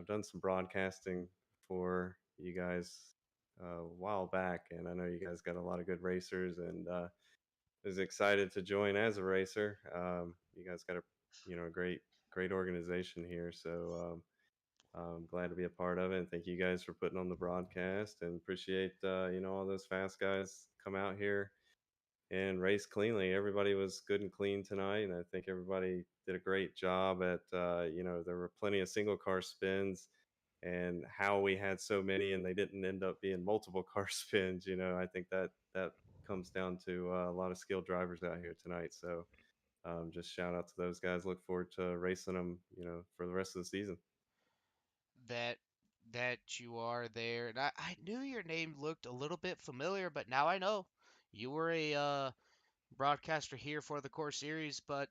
done some broadcasting for you guys a while back, and I know you guys got a lot of good racers, and was excited to join as a racer. You guys got a great organization here, so I'm glad to be a part of it. And thank you guys for putting on the broadcast, and appreciate all those fast guys come out here and race cleanly. Everybody was good and clean tonight, and I think everybody did a great job at there were plenty of single car spins, and how we had so many and they didn't end up being multiple car spins. I think that comes down to a lot of skilled drivers out here tonight. So just shout out to those guys. Look forward to racing them for the rest of the season. That that you are there. And I knew your name looked a little bit familiar, but now I know you were a broadcaster here for the core series. But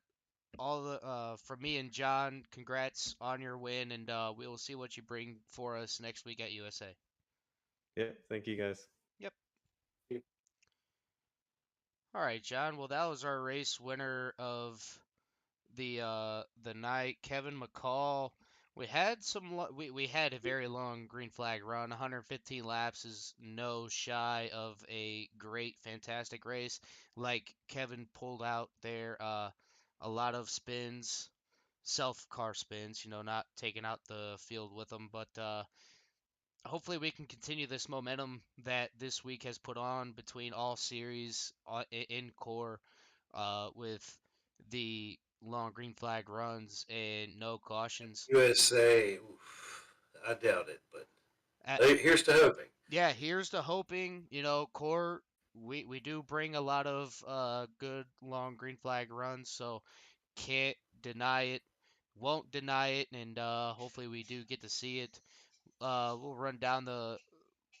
all the for me and John, congrats on your win, and we will see what you bring for us next week at USA. Yeah, thank you guys. Yep. All right, John. Well, that was our race winner of the night, Kevin McCall. We had a very long green flag run. 115 laps is no shy of a great, fantastic race. Like Kevin pulled out there, a lot of spins, self car spins. Not taking out the field with them, but hopefully we can continue this momentum that this week has put on between all series in core with the long green flag runs and no cautions. USA, oof, I doubt it, but Uh, here's to hoping. yeah, here's to hoping. Core, we do bring a lot of good long green flag runs, so can't deny it, won't deny it, and hopefully we do get to see it. We'll run down the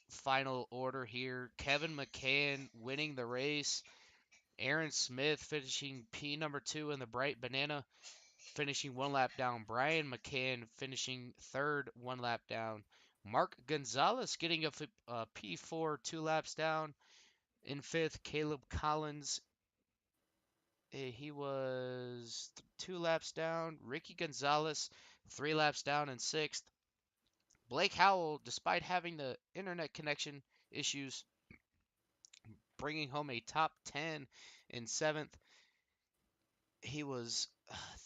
final order here. Kevin McCain winning the race. Aaron Smith finishing P number 2 in the Bright Banana, finishing 1 lap down. Brian McCain finishing third, 1 lap down. Mark Gonzalez getting a P4, 2 laps down. In fifth, Caleb Collins. He was 2 laps down. Ricky Gonzalez, 3 laps down in sixth. Blake Howell, despite having the internet connection issues, bringing home a top 10 in seventh. He was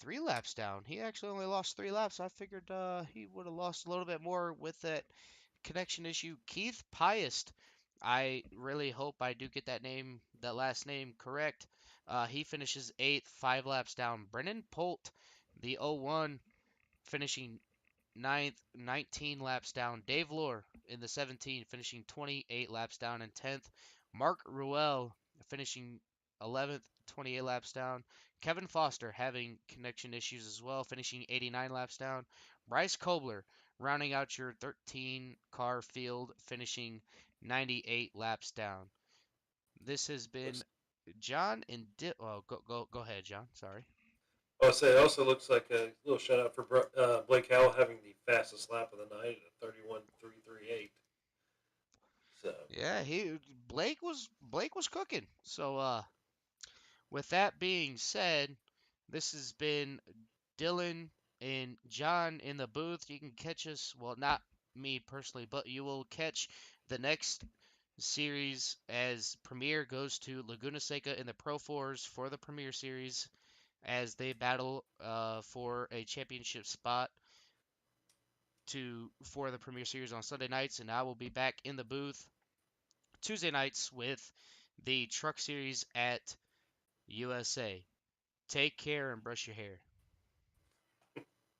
3 laps down. He actually only lost 3 laps. I figured he would have lost a little bit more with that connection issue. Keith Piest. I really hope I do get that last name correct. He finishes 8th, 5 laps down. Brennan Polt, the 01, finishing 9th, 19 laps down. Dave Lohr in the 17, finishing 28 laps down in 10th. Mark Ruel finishing 11th, 28 laps down. Kevin Foster having connection issues as well, finishing 89 laps down. Bryce Kobler rounding out your 13 car field, finishing 98 laps down. This has been John and oh, go ahead, John. Sorry. I'll say it also looks like a little shout out for Blake Howell having the fastest lap of the night at 31.338. So Yeah, Blake was cooking. So with that being said, this has been Dylan and John in the booth. You can catch us, well, not me personally, but you will catch the next series as Premier goes to Laguna Seca in the Pro Fours for the Premier Series as they battle for a championship spot for the Premier Series on Sunday nights, and I will be back in the booth Tuesday nights with the Truck Series at USA. Take care and brush your hair.